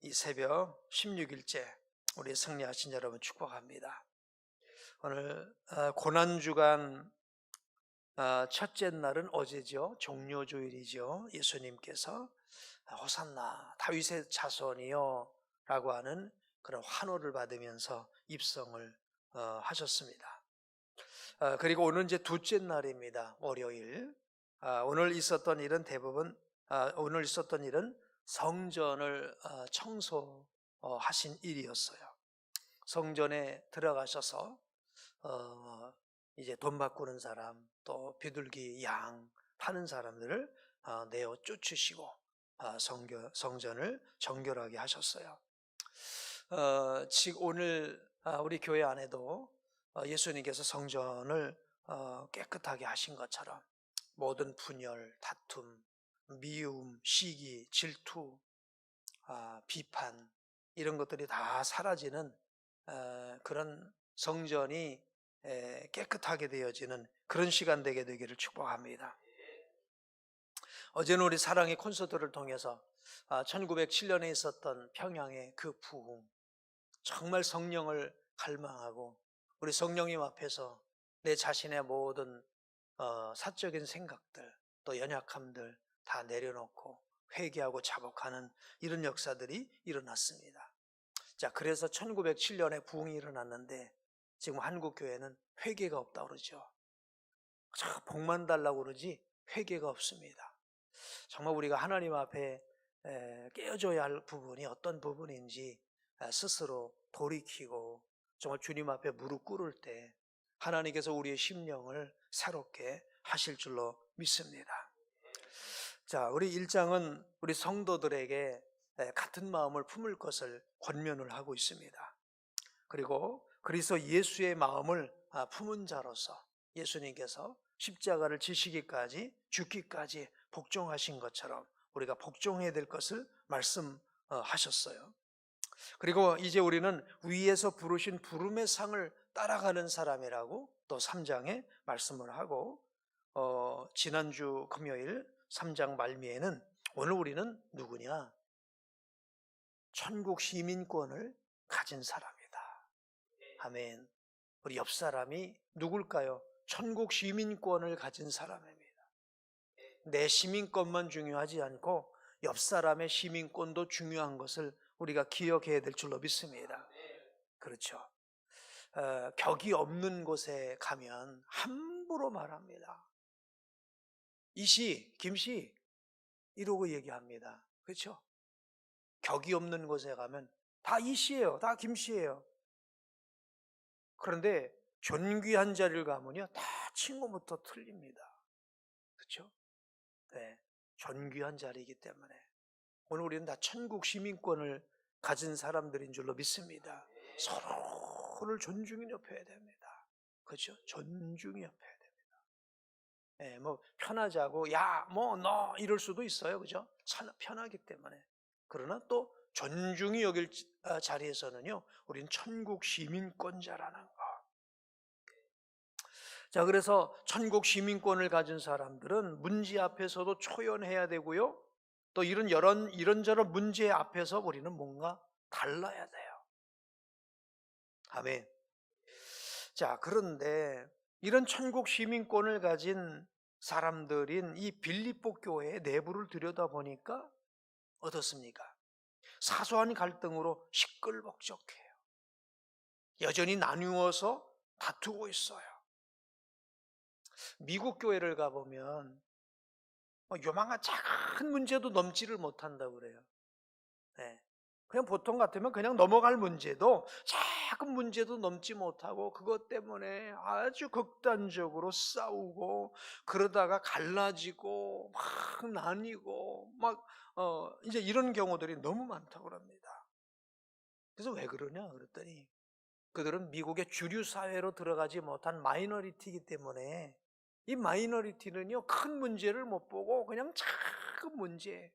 이 새벽 16일째 우리 승리하신 여러분 축복합니다. 오늘 고난주간 첫째 날은 어제죠. 종료주일이죠. 예수님께서 호산나 다윗의 자손이요 라고 하는 그런 환호를 받으면서 입성을 하셨습니다. 그리고 오늘 이제 둘째 날입니다. 월요일. 오늘 있었던 일은 성전을 청소하신 일이었어요. 성전에 들어가셔서 이제 돈 바꾸는 사람, 또 비둘기 양 파는 사람들을 내어 쫓으시고 성전을 정결하게 하셨어요. 즉 오늘 우리 교회 안에도 예수님께서 성전을 깨끗하게 하신 것처럼 모든 분열, 다툼, 미움, 시기, 질투, 비판 이런 것들이 다 사라지는 그런 성전이 깨끗하게 되어지는 그런 시간 되기를 축복합니다. 어제는 우리 사랑의 콘서트를 통해서 1907년에 있었던 평양의 그 부흥, 정말 성령을 갈망하고 우리 성령님 앞에서 내 자신의 모든 사적인 생각들 또 연약함들 다 내려놓고 회개하고 자복하는 이런 역사들이 일어났습니다. 자, 그래서 1907년에 부흥이 일어났는데 지금 한국교회는 회개가 없다고 그러죠. 복만 달라고 그러지 회개가 없습니다. 정말 우리가 하나님 앞에 깨어져야 할 부분이 어떤 부분인지 스스로 돌이키고 정말 주님 앞에 무릎 꿇을 때 하나님께서 우리의 심령을 새롭게 하실 줄로 믿습니다. 자, 우리 1장은 우리 성도들에게 같은 마음을 품을 것을 권면을 하고 있습니다. 그리고 그리스도 예수의 마음을 품은 자로서 예수님께서 십자가를 지시기까지 죽기까지 복종하신 것처럼 우리가 복종해야 될 것을 말씀하셨어요. 그리고 이제 우리는 위에서 부르신 부름의 상을 따라가는 사람이라고 또 3장에 말씀을 하고 지난주 금요일 3장 말미에는 오늘 우리는 누구냐? 천국 시민권을 가진 사람이다. 아멘. 우리 옆 사람이 누굴까요? 천국 시민권을 가진 사람입니다. 내 시민권만 중요하지 않고 옆 사람의 시민권도 중요한 것을 우리가 기억해야 될 줄로 믿습니다. 그렇죠. 격이 없는 곳에 가면 함부로 말합니다. 이씨, 김씨 이러고 얘기합니다. 그렇죠? 격이 없는 곳에 가면 다 이씨예요, 다 김씨예요. 그런데 존귀한 자리를 가면요 다 친구부터 틀립니다. 그렇죠? 네, 존귀한 자리이기 때문에 오늘 우리는 다 천국 시민권을 가진 사람들인 줄로 믿습니다. 서로를 존중히 옆에야 됩니다. 그렇죠? 존중히 옆에야 됩니다. 네, 뭐 편하자고 야, 뭐 너 이럴 수도 있어요, 그죠? 편하기 때문에. 그러나 또 존중이 여길 자리에서는요, 우리는 천국 시민권자라는 거. 자, 그래서 천국 시민권을 가진 사람들은 문제 앞에서도 초연해야 되고요. 또 이런저런 문제 앞에서 우리는 뭔가 달라야 돼요. 아멘. 자, 그런데 이런 천국 시민권을 가진 사람들인 이 빌립보 교회의 내부를 들여다보니까 어떻습니까? 사소한 갈등으로 시끌벅적해요. 여전히 나누어서 다투고 있어요. 미국 교회를 가보면 요망한 작은 문제도 넘지를 못한다고 그래요. 네. 그냥 보통 같으면 그냥 넘어갈 문제도 작은 문제도 넘지 못하고 그것 때문에 아주 극단적으로 싸우고 그러다가 갈라지고 막 나뉘고 막 이제 이런 경우들이 너무 많다고 합니다. 그래서 왜 그러냐 그랬더니 그들은 미국의 주류 사회로 들어가지 못한 마이너리티이기 때문에 이 마이너리티는요 큰 문제를 못 보고 그냥 작은 문제,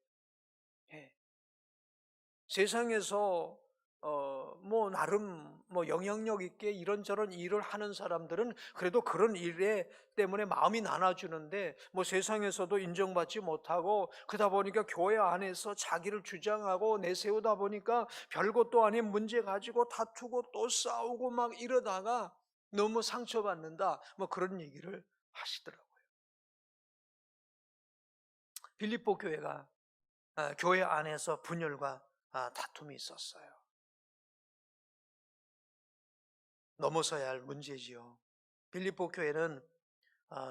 세상에서 뭐 나름 뭐 영향력 있게 이런저런 일을 하는 사람들은 그래도 그런 일에 때문에 마음이 나눠주는데, 뭐 세상에서도 인정받지 못하고 그러다 보니까 교회 안에서 자기를 주장하고 내세우다 보니까 별것도 아닌 문제 가지고 다투고 또 싸우고 막 이러다가 너무 상처받는다, 뭐 그런 얘기를 하시더라고요. 빌립보 교회가 교회 안에서 분열과 다툼이 있었어요. 넘어서야 할 문제지요. 빌립보 교회는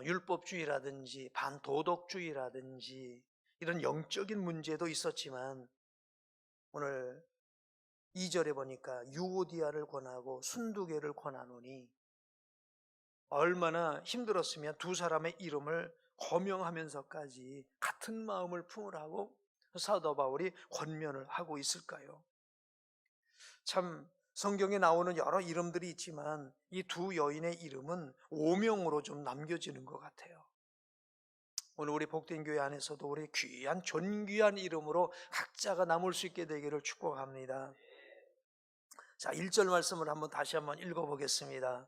율법주의라든지 반도덕주의라든지 이런 영적인 문제도 있었지만, 오늘 2절에 보니까 유오디아를 권하고 순두개를 권하노니, 얼마나 힘들었으면 두 사람의 이름을 거명하면서까지 같은 마음을 품으라고 사도 바울이 권면을 하고 있을까요? 참, 성경에 나오는 여러 이름들이 있지만 이 두 여인의 이름은 오명으로 좀 남겨지는 것 같아요. 오늘 우리 복된 교회 안에서도 우리 귀한 존귀한 이름으로 각자가 남을 수 있게 되기를 축복합니다. 자, 1절 말씀을 다시 한번 읽어보겠습니다.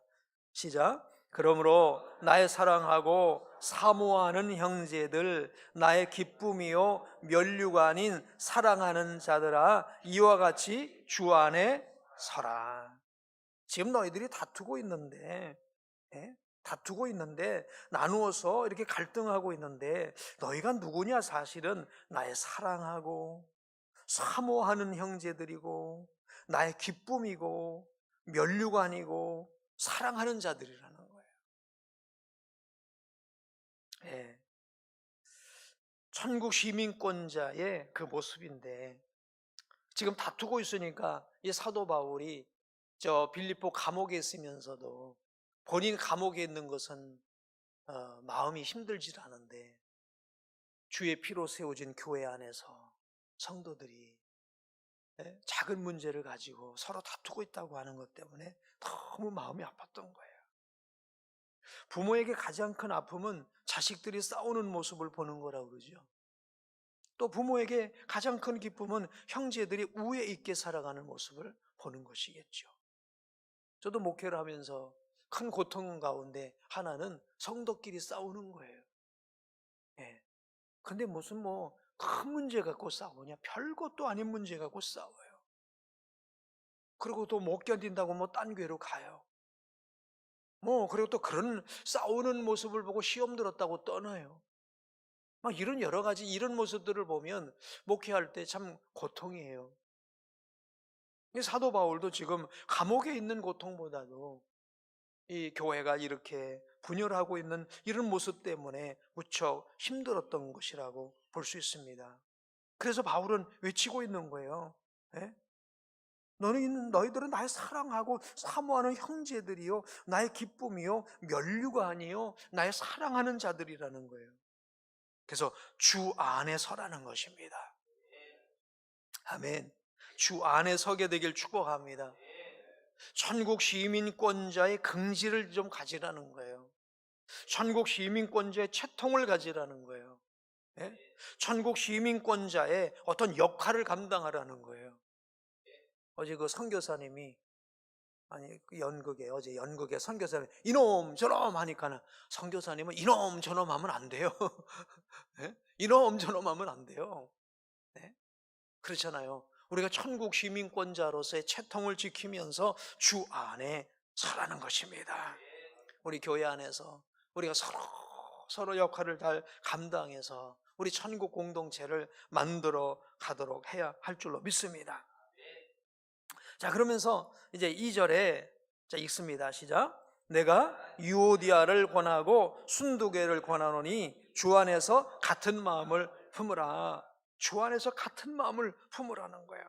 시작. 그러므로 나의 사랑하고 사모하는 형제들, 나의 기쁨이요 면류가 아닌 사랑하는 자들아, 이와 같이 주 안에 서라. 지금 너희들이 다투고 있는데 나누어서 이렇게 갈등하고 있는데, 너희가 누구냐? 사실은 나의 사랑하고 사모하는 형제들이고 나의 기쁨이고 면류관이고 사랑하는 자들이라는 거예요. 예. 천국 시민권자의 그 모습인데, 지금 다투고 있으니까 이 사도 바울이 저 빌립보 감옥에 있으면서도 본인 감옥에 있는 것은 마음이 힘들질 않은데, 주의 피로 세워진 교회 안에서 성도들이 작은 문제를 가지고 서로 다투고 있다고 하는 것 때문에 너무 마음이 아팠던 거예요. 부모에게 가장 큰 아픔은 자식들이 싸우는 모습을 보는 거라고 그러죠. 또 부모에게 가장 큰 기쁨은 형제들이 우애 있게 살아가는 모습을 보는 것이겠죠. 저도 목회를 하면서 큰 고통 가운데 하나는 성도끼리 싸우는 거예요. 예. 근데 무슨 뭐 큰 문제 갖고 싸우냐? 별것도 아닌 문제 갖고 싸워요. 그리고 또 못 견딘다고 뭐 딴 교회로 가요. 그리고 또 그런 싸우는 모습을 보고 시험 들었다고 떠나요. 막 이런 여러 가지 이런 모습들을 보면 목회할 때 참 고통이에요. 사도 바울도 지금 감옥에 있는 고통보다도 이 교회가 이렇게 분열하고 있는 이런 모습 때문에 무척 힘들었던 것이라고 볼 수 있습니다. 그래서 바울은 외치고 있는 거예요. 예? 너희들은 나의 사랑하고 사모하는 형제들이요, 나의 기쁨이요 면류가 아니요 나의 사랑하는 자들이라는 거예요. 그래서 주 안에 서라는 것입니다. 아멘. 주 안에 서게 되길 축복합니다. 천국 시민권자의 긍지를 좀 가지라는 거예요. 천국 시민권자의 채통을 가지라는 거예요. 예? 천국 시민권자의 어떤 역할을 감당하라는 거예요. 어제 그 선교사님이 어제 연극에 선교사님 이놈 저놈 하니까, 선교사님은 이놈 저놈 하면 안 돼요. 네? 이놈 저놈 하면 안 돼요. 네? 그렇잖아요. 우리가 천국 시민권자로서의 채통을 지키면서 주 안에 서라는 것입니다. 우리 교회 안에서 우리가 서로 역할을 잘 감당해서 우리 천국 공동체를 만들어 가도록 해야 할 줄로 믿습니다. 자, 그러면서 이제 2절에 읽습니다. 시작. 내가 유오디아를 권하고 순두개를 권하노니 주 안에서 같은 마음을 품으라. 주 안에서 같은 마음을 품으라는 거예요.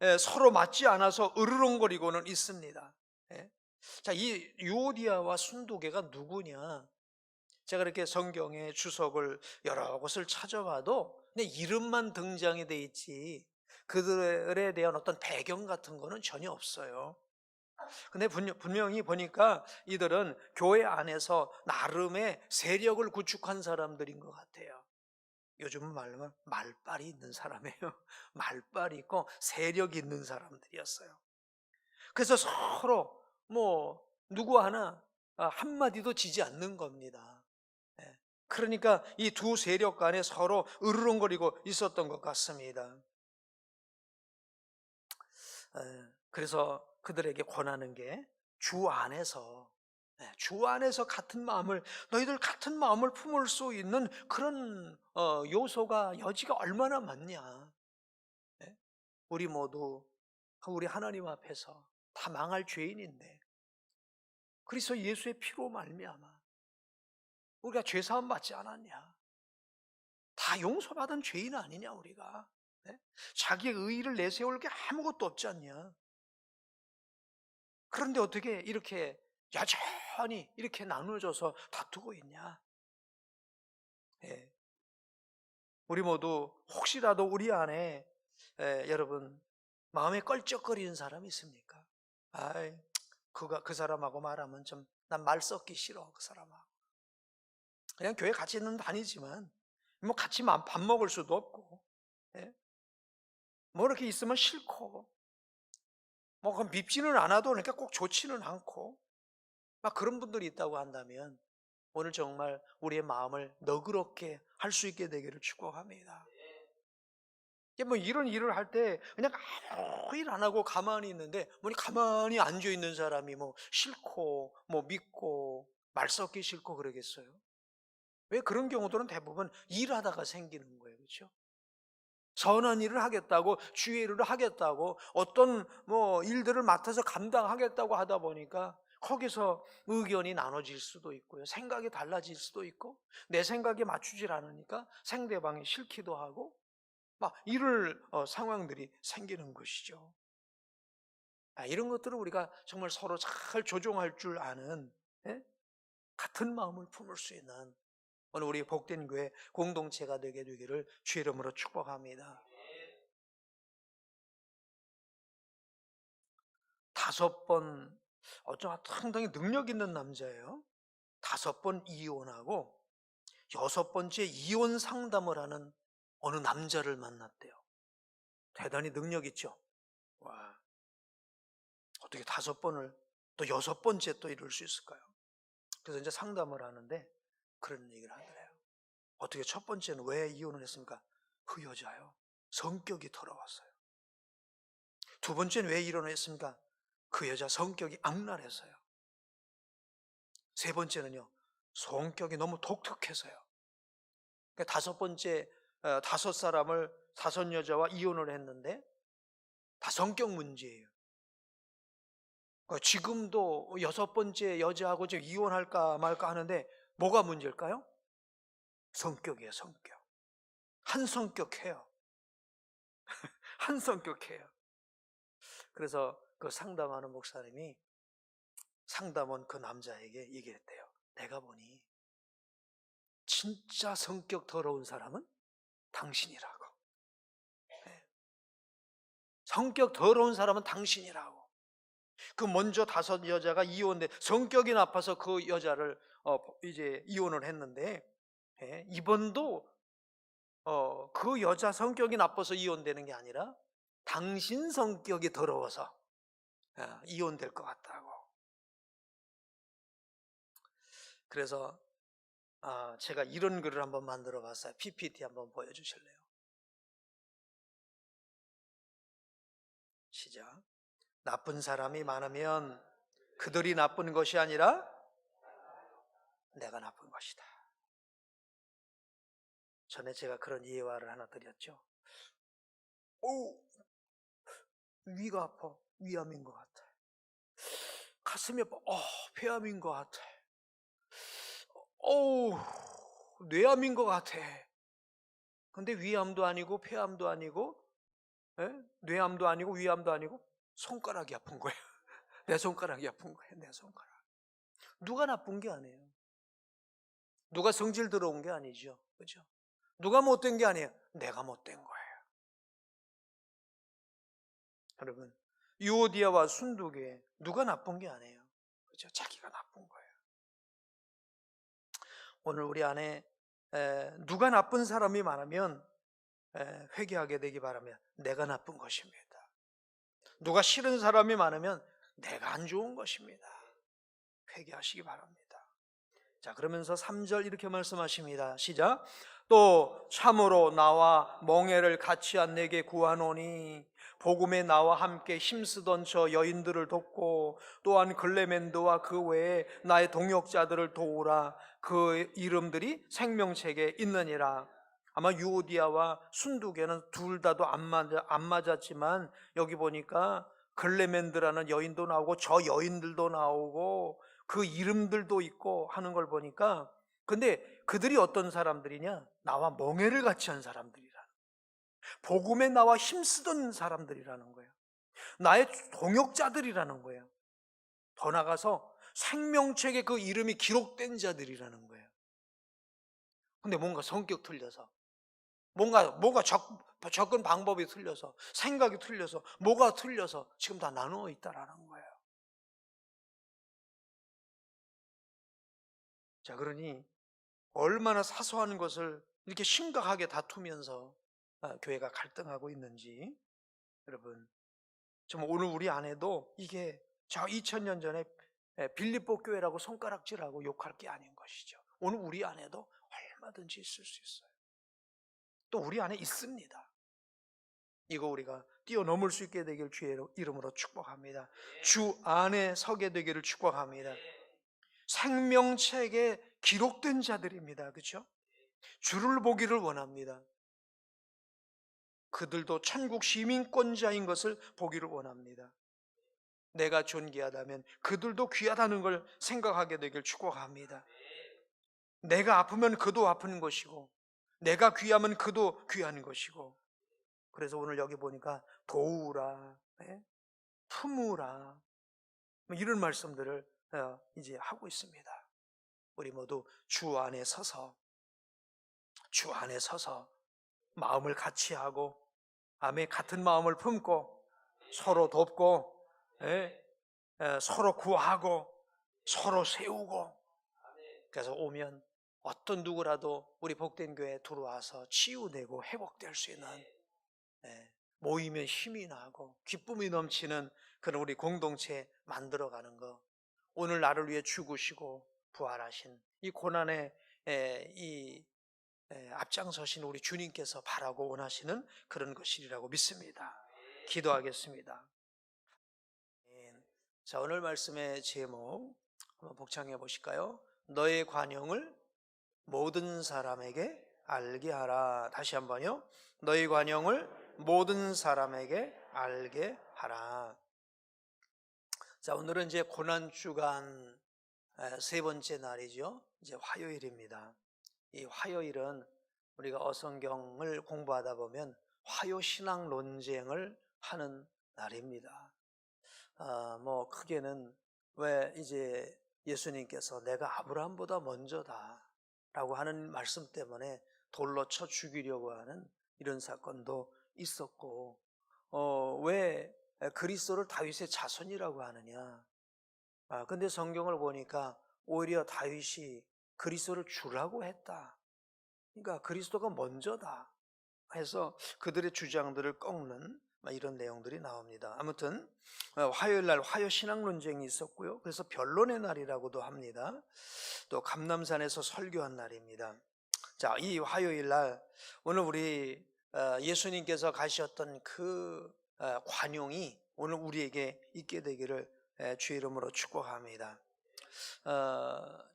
예, 서로 맞지 않아서 으르렁거리고는 있습니다. 예. 자, 이 유오디아와 순두개가 누구냐? 제가 이렇게 성경의 주석을 여러 곳을 찾아봐도 그냥 이름만 등장이 돼 있지 그들에 대한 어떤 배경 같은 거는 전혀 없어요. 근데 분명히 보니까 이들은 교회 안에서 나름의 세력을 구축한 사람들인 것 같아요. 요즘은 말하면 말빨이 있는 사람이에요. 말빨이 있고 세력이 있는 사람들이었어요. 그래서 서로 누구 하나 한마디도 지지 않는 겁니다. 예. 그러니까 이 두 세력 간에 서로 으르렁거리고 있었던 것 같습니다. 그래서 그들에게 권하는 게 주 안에서, 주 안에서 같은 마음을, 너희들 같은 마음을 품을 수 있는 그런 요소가, 여지가 얼마나 많냐. 예? 우리 모두 우리 하나님 앞에서 다 망할 죄인인데 그래서 예수의 피로 말미암아 우리가 죄 사함 받지 않았냐? 다 용서받은 죄인 아니냐 우리가? 네? 자기의 의의를 내세울 게 아무것도 없지 않냐? 그런데 어떻게 이렇게 여전히 이렇게 나누어져서 다투고 있냐? 예. 우리 모두 혹시라도 우리 안에 여러분 마음에 껄쩍거리는 사람이 있습니까? 아이, 그 사람하고 말하면 좀 난 말 섞기 싫어 그 사람하고. 그냥 교회 같이는 다니지만 같이 밥 먹을 수도 없고, 예? 이렇게 있으면 싫고, 밉지는 않아도 그러니까 꼭 좋지는 않고, 막 그런 분들이 있다고 한다면 오늘 정말 우리의 마음을 너그럽게 할 수 있게 되기를 축복합니다. 이런 일을 할 때 그냥 아무 일 안 하고 가만히 있는데 가만히 앉아 있는 사람이 싫고 믿고 말 섞기 싫고 그러겠어요? 왜 그런 경우들은 대부분 일하다가 생기는 거예요, 그렇죠? 선한 일을 하겠다고, 주의 일을 하겠다고, 어떤 일들을 맡아서 감당하겠다고 하다 보니까 거기서 의견이 나눠질 수도 있고요, 생각이 달라질 수도 있고, 내 생각에 맞추질 않으니까 상대방이 싫기도 하고 이럴 상황들이 생기는 것이죠. 이런 것들을 우리가 정말 서로 잘 조종할 줄 아는, 예? 같은 마음을 품을 수 있는 오늘 우리 복된 교회 공동체가 되게 되기를 주의 이름으로 축복합니다. 5번, 상당히 능력 있는 남자예요. 5번 이혼하고 6번째 이혼 상담을 하는 어느 남자를 만났대요. 대단히 능력 있죠. 와, 어떻게 5번을 또 6번째 또 이룰 수 있을까요? 그래서 이제 상담을 하는데 그런 얘기를 하더래요. 어떻게 첫 번째는 왜 이혼을 했습니까? 그 여자요, 성격이 더러웠어요. 두 번째는 왜 이혼을 했습니까? 그 여자 성격이 악랄해서요. 세 번째는요, 성격이 너무 독특해서요. 그러니까 5번째, 5사람을 5여자와 이혼을 했는데 다 성격 문제예요. 그러니까 지금도 6번째 여자하고 지금 이혼할까 말까 하는데 뭐가 문제일까요? 성격이에요, 성격. 한 성격해요. 한 성격해요. 그래서 그 상담하는 목사님이 상담원 그 남자에게 얘기했대요. 내가 보니 진짜 성격 더러운 사람은 당신이라고. 네. 성격 더러운 사람은 당신이라고. 그 먼저 5여자가 이혼돼 성격이 나빠서 그 여자를 이제 이혼을 했는데, 이번도 그 여자 성격이 나빠서 이혼되는 게 아니라 당신 성격이 더러워서 이혼될 것 같다고. 그래서 제가 이런 글을 한번 만들어 봤어요. PPT 한번 보여주실래요? 시작. 나쁜 사람이 많으면 그들이 나쁜 것이 아니라 내가 나쁜 것이다. 전에 제가 그런 예화를 하나 드렸죠. 위가 아파. 위암인 것 같아. 가슴이 아파. 폐암인 것 같아. 뇌암인 것 같아. 근데 위암도 아니고 폐암도 아니고 뇌암도 아니고 위암도 아니고 손가락이 아픈 거예요. 내 손가락이 아픈 거예요. 내 손가락. 누가 나쁜 게 아니에요. 누가 성질 들어온 게 아니죠. 그죠? 누가 못된 게 아니에요. 내가 못된 거예요. 여러분, 유오디아와 순두계 누가 나쁜 게 아니에요. 그죠? 자기가 나쁜 거예요. 오늘 우리 안에 누가 나쁜 사람이 많으면 회개하게 되기 바라며 내가 나쁜 것입니다. 누가 싫은 사람이 많으면 내가 안 좋은 것입니다. 회개하시기 바랍니다. 자, 그러면서 3절 이렇게 말씀하십니다. 시작. 또 참으로 나와 멍에를 같이 한 내게 구하노니 복음에 나와 함께 힘쓰던 저 여인들을 돕고 또한 글레멘드와 그 외에 나의 동역자들을 도우라. 그 이름들이 생명책에 있느니라. 아마 유오디아와 순두개는 둘 다도 안 맞았지만 여기 보니까 글레멘드라는 여인도 나오고 저 여인들도 나오고 그 이름들도 있고 하는 걸 보니까, 근데 그들이 어떤 사람들이냐? 나와 멍에를 같이 한 사람들이라는, 복음에 나와 힘쓰던 사람들이라는 거예요. 나의 동역자들이라는 거예요. 더 나가서 생명책에 그 이름이 기록된 자들이라는 거예요. 근데 뭔가 성격 틀려서, 뭔가 접근 방법이 틀려서, 생각이 틀려서, 뭐가 틀려서 지금 다 나누어 있다라는 거예요. 자, 그러니 얼마나 사소한 것을 이렇게 심각하게 다투면서 교회가 갈등하고 있는지, 여러분, 정말 오늘 우리 안에도 이게 저 2000년 전에 빌립보 교회라고 손가락질하고 욕할 게 아닌 것이죠. 오늘 우리 안에도 얼마든지 있을 수 있어요. 또 우리 안에 있습니다. 이거 우리가 뛰어넘을 수 있게 되길 주의 이름으로 축복합니다. 주 안에 서게 되기를 축복합니다. 생명책에 기록된 자들입니다. 그렇죠? 주를 보기를 원합니다. 그들도 천국 시민권자인 것을 보기를 원합니다. 내가 존귀하다면 그들도 귀하다는 걸 생각하게 되길 축복합니다. 내가 아프면 그도 아픈 것이고 내가 귀하면 그도 귀한 것이고, 그래서 오늘 여기 보니까 도우라, 품으라, 이런 말씀들을 이제 하고 있습니다. 우리 모두 주 안에 서서 마음을 같이 하고 같은 마음을 품고 서로 돕고 서로 구하고 서로 세우고, 그래서 오면 어떤 누구라도 우리 복된 교회에 들어와서 치유되고 회복될 수 있는, 모이면 힘이 나고 기쁨이 넘치는 그런 우리 공동체 만들어가는 거, 오늘 나를 위해 죽으시고 부활하신 이 고난의 앞장서신 우리 주님께서 바라고 원하시는 그런 것이라고 믿습니다. 기도하겠습니다. 자, 오늘 말씀의 제목 한번 복창해 보실까요? 너의 관용을 모든 사람에게 알게 하라. 다시 한번요. 너의 관용을 모든 사람에게 알게 하라. 자, 오늘은 이제 고난주간 세 번째 날이죠. 이제 화요일입니다. 이 화요일은 우리가 어성경을 공부하다 보면 화요신앙 논쟁을 하는 날입니다. 뭐 크게는 왜 이제 예수님께서 내가 아브라함보다 먼저다 라고 하는 말씀 때문에 돌로 쳐 죽이려고 하는 이런 사건도 있었고, 왜 그리스도를 다윗의 자손이라고 하느냐. 근데 성경을 보니까 오히려 다윗이 그리스도를 주라고 했다. 그러니까 그리스도가 먼저다 해서 그들의 주장들을 꺾는 이런 내용들이 나옵니다. 아무튼 화요일 날 화요 신앙 논쟁이 있었고요. 그래서 변론의 날이라고도 합니다. 또 감람산에서 설교한 날입니다. 자, 이 화요일 날 오늘 우리 예수님께서 가셨던 그 관용이 오늘 우리에게 있게 되기를 주의 이름으로 축복합니다.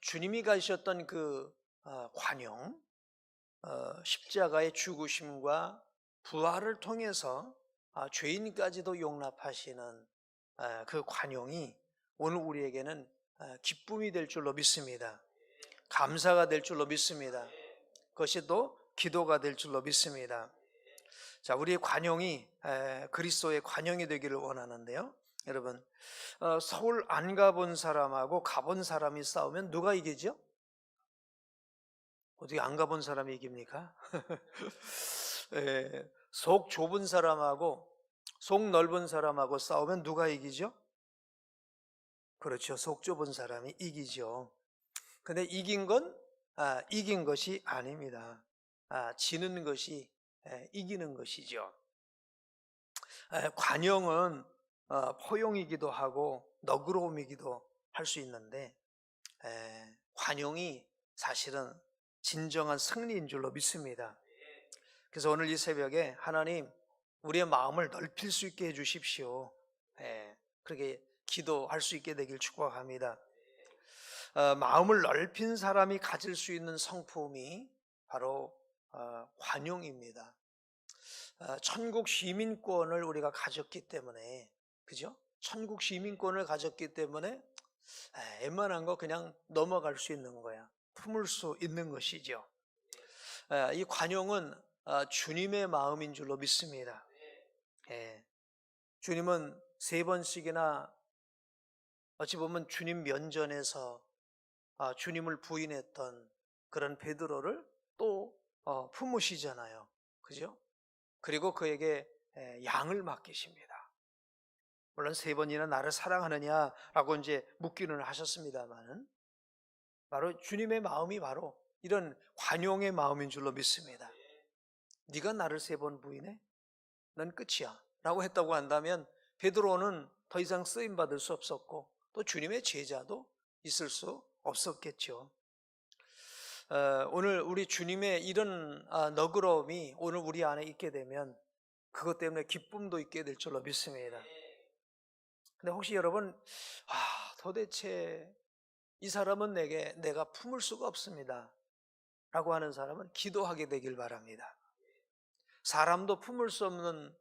주님이 가셨던 그 관용, 십자가의 죽으심과 부활을 통해서 죄인까지도 용납하시는 그 관용이 오늘 우리에게는 기쁨이 될 줄로 믿습니다. 감사가 될 줄로 믿습니다. 그것이 또 기도가 될 줄로 믿습니다. 자, 우리의 관용이 그리스도의 관용이 되기를 원하는데요. 여러분, 서울 안 가본 사람하고 가본 사람이 싸우면 누가 이기죠? 어떻게 안 가본 사람이 이깁니까? 속 좁은 사람하고 속 넓은 사람하고 싸우면 누가 이기죠? 그렇죠. 속 좁은 사람이 이기죠. 근데 이긴 건 이긴 것이 아닙니다. 지는 것이 이기는 것이죠. 관용은 포용이기도 하고 너그러움이기도 할 수 있는데 관용이 사실은 진정한 승리인 줄로 믿습니다. 그래서 오늘 이 새벽에 하나님 우리의 마음을 넓힐 수 있게 해주십시오. 그렇게 기도할 수 있게 되길 축복합니다. 마음을 넓힌 사람이 가질 수 있는 성품이 바로 관용입니다. 천국 시민권을 우리가 가졌기 때문에, 그죠? 천국 시민권을 가졌기 때문에 웬만한 거 그냥 넘어갈 수 있는 거야. 품을 수 있는 것이죠. 이 관용은 주님의 마음인 줄로 믿습니다. 주님은 3번씩이나 어찌 보면 주님 면전에서 주님을 부인했던 그런 베드로를 또 품으시잖아요. 그죠? 그리고 그에게 양을 맡기십니다. 물론 3번이나 나를 사랑하느냐라고 이제 묻기는 하셨습니다만은 바로 주님의 마음이 바로 이런 관용의 마음인 줄로 믿습니다. 네가 나를 3번 부인해? 넌 끝이야 라고 했다고 한다면 베드로는 더 이상 쓰임받을 수 없었고 또 주님의 제자도 있을 수 없었겠죠. 오늘 우리 주님의 이런 너그러움이 오늘 우리 안에 있게 되면 그것 때문에 기쁨도 있게 될 줄로 믿습니다. 근데 혹시 여러분 도대체 이 사람은 내가 품을 수가 없습니다 라고 하는 사람은 기도하게 되길 바랍니다. 사람도 품을 수 없는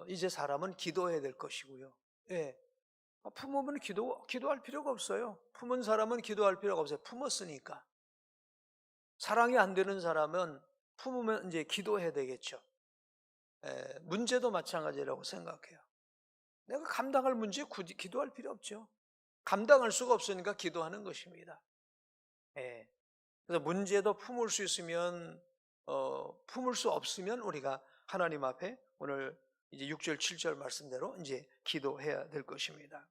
이제 사람은 기도해야 될 것이고요. 품으면 기도할 필요가 없어요. 품은 사람은 기도할 필요가 없어요. 품었으니까. 사랑이 안 되는 사람은 품으면 이제 기도해야 되겠죠. 문제도 마찬가지라고 생각해요. 내가 감당할 문제에 굳이 기도할 필요 없죠. 감당할 수가 없으니까 기도하는 것입니다. 그래서 문제도 품을 수 있으면 품을 수 없으면 우리가 하나님 앞에 오늘 이제 6절 7절 말씀대로 이제 기도해야 될 것입니다.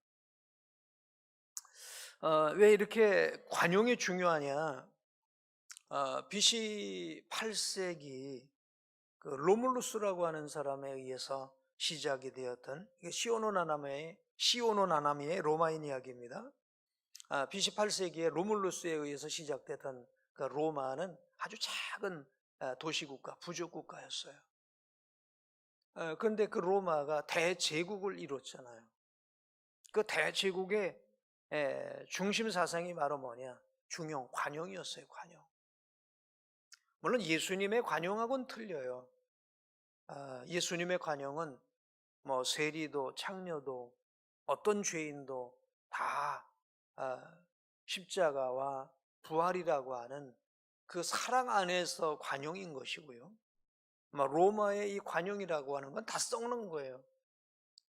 왜 이렇게 관용이 중요하냐? BC 8세기 그 로물루스라고 하는 사람에 의해서 시작이 되었던 시오노나나미의 로마인 이야기입니다. BC 8세기에 로물루스에 의해서 시작됐던 그 로마는 아주 작은 도시국가, 부족국가였어요. 그런데 그 로마가 대제국을 이뤘잖아요. 그 대제국의 중심 사상이 바로 뭐냐? 관용이었어요. 관용. 물론 예수님의 관용하고는 틀려요. 예수님의 관용은 뭐 세리도 창녀도 어떤 죄인도 다 십자가와 부활이라고 하는 그 사랑 안에서 관용인 것이고요. 로마의 이 관용이라고 하는 건 다 썩는 거예요.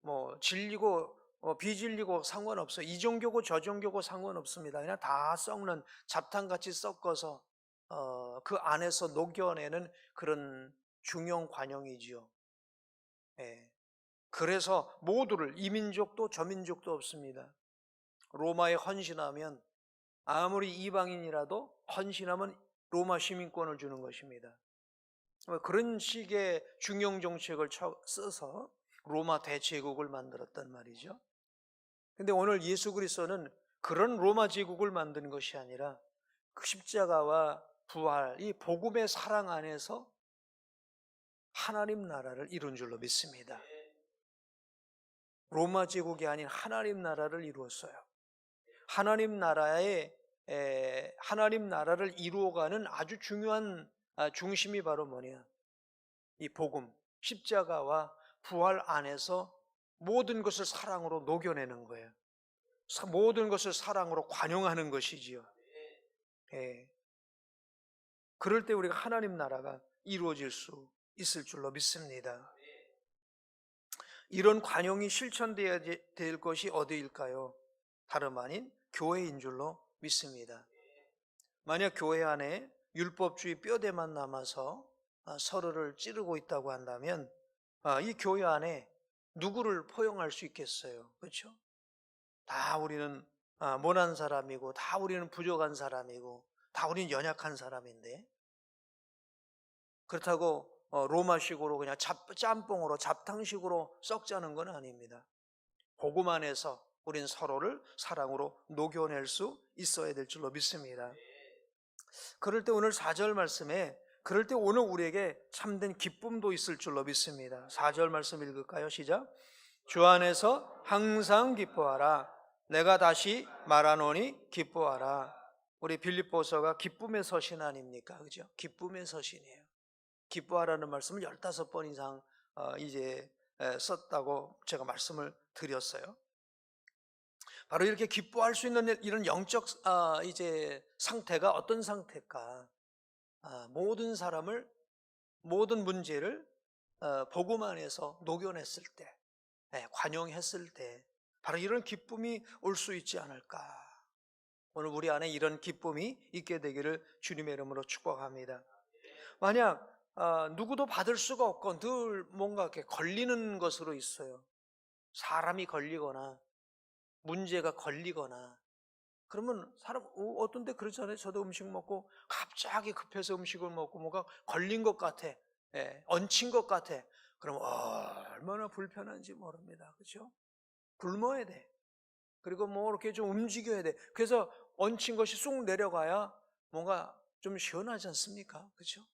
뭐 질리고 비질리고 상관없어요. 이 종교고 저 종교고 상관없습니다. 그냥 다 썩는 잡탕같이 섞어서 그 안에서 녹여내는 그런 중용 관용이지요. 그래서 모두를 이 민족도 저 민족도 없습니다. 로마에 헌신하면 아무리 이방인이라도 헌신하면 로마 시민권을 주는 것입니다. 그런 식의 중용 정책을 써서 로마 대제국을 만들었단 말이죠. 근데 오늘 예수 그리스도는 그런 로마 제국을 만든 것이 아니라 그 십자가와 부활, 이 복음의 사랑 안에서 하나님 나라를 이룬 줄로 믿습니다. 로마 제국이 아닌 하나님 나라를 이루었어요. 하나님 나라를 이루어가는 아주 중요한 중심이 바로 뭐냐? 이 복음, 십자가와 부활 안에서 모든 것을 사랑으로 녹여내는 거예요. 모든 것을 사랑으로 관용하는 것이지요. 그럴 때 우리가 하나님 나라가 이루어질 수 있을 줄로 믿습니다. 이런 관용이 실천되어야 될 것이 어디일까요? 다름 아닌 교회인 줄로 믿습니다. 만약 교회 안에 율법주의 뼈대만 남아서 서로를 찌르고 있다고 한다면 이 교회 안에 누구를 포용할 수 있겠어요? 그렇죠? 다 우리는 모난 사람이고 다 우리는 부족한 사람이고 다 우린 연약한 사람인데. 그렇다고 로마식으로 그냥 짬뽕으로 잡탕식으로 썩자는 건 아닙니다. 복음 안에서 우린 서로를 사랑으로 녹여낼 수 있어야 될 줄로 믿습니다. 그럴 때 오늘 4절 말씀에 그럴 때 오늘 우리에게 참된 기쁨도 있을 줄로 믿습니다. 4절 말씀 읽을까요? 시작. 주 안에서 항상 기뻐하라. 내가 다시 말하노니 기뻐하라. 우리 빌립보서가 기쁨의 서신 아닙니까? 그죠? 기쁨의 서신이에요. 기뻐하라는 말씀을 15번 이상 이제 썼다고 제가 말씀을 드렸어요. 바로 이렇게 기뻐할 수 있는 이런 영적 이제 상태가 어떤 상태일까? 모든 사람을, 모든 문제를 복음 안에서 녹여냈을 때, 관용했을 때 바로 이런 기쁨이 올 수 있지 않을까? 오늘 우리 안에 이런 기쁨이 있게 되기를 주님의 이름으로 축복합니다. 만약 누구도 받을 수가 없고 늘 뭔가 이렇게 걸리는 것으로 있어요. 사람이 걸리거나 문제가 걸리거나 그러면 사람 어떤 데 그렇잖아요. 저도 음식 먹고 갑자기 급해서 음식을 먹고 뭔가 걸린 것 같아. 얹힌 것 같아. 그럼 얼마나 불편한지 모릅니다. 그렇죠? 굶어야 돼. 그리고 뭐 이렇게 좀 움직여야 돼. 그래서 얹힌 것이 쑥 내려가야 뭔가 좀 시원하지 않습니까? 그렇죠?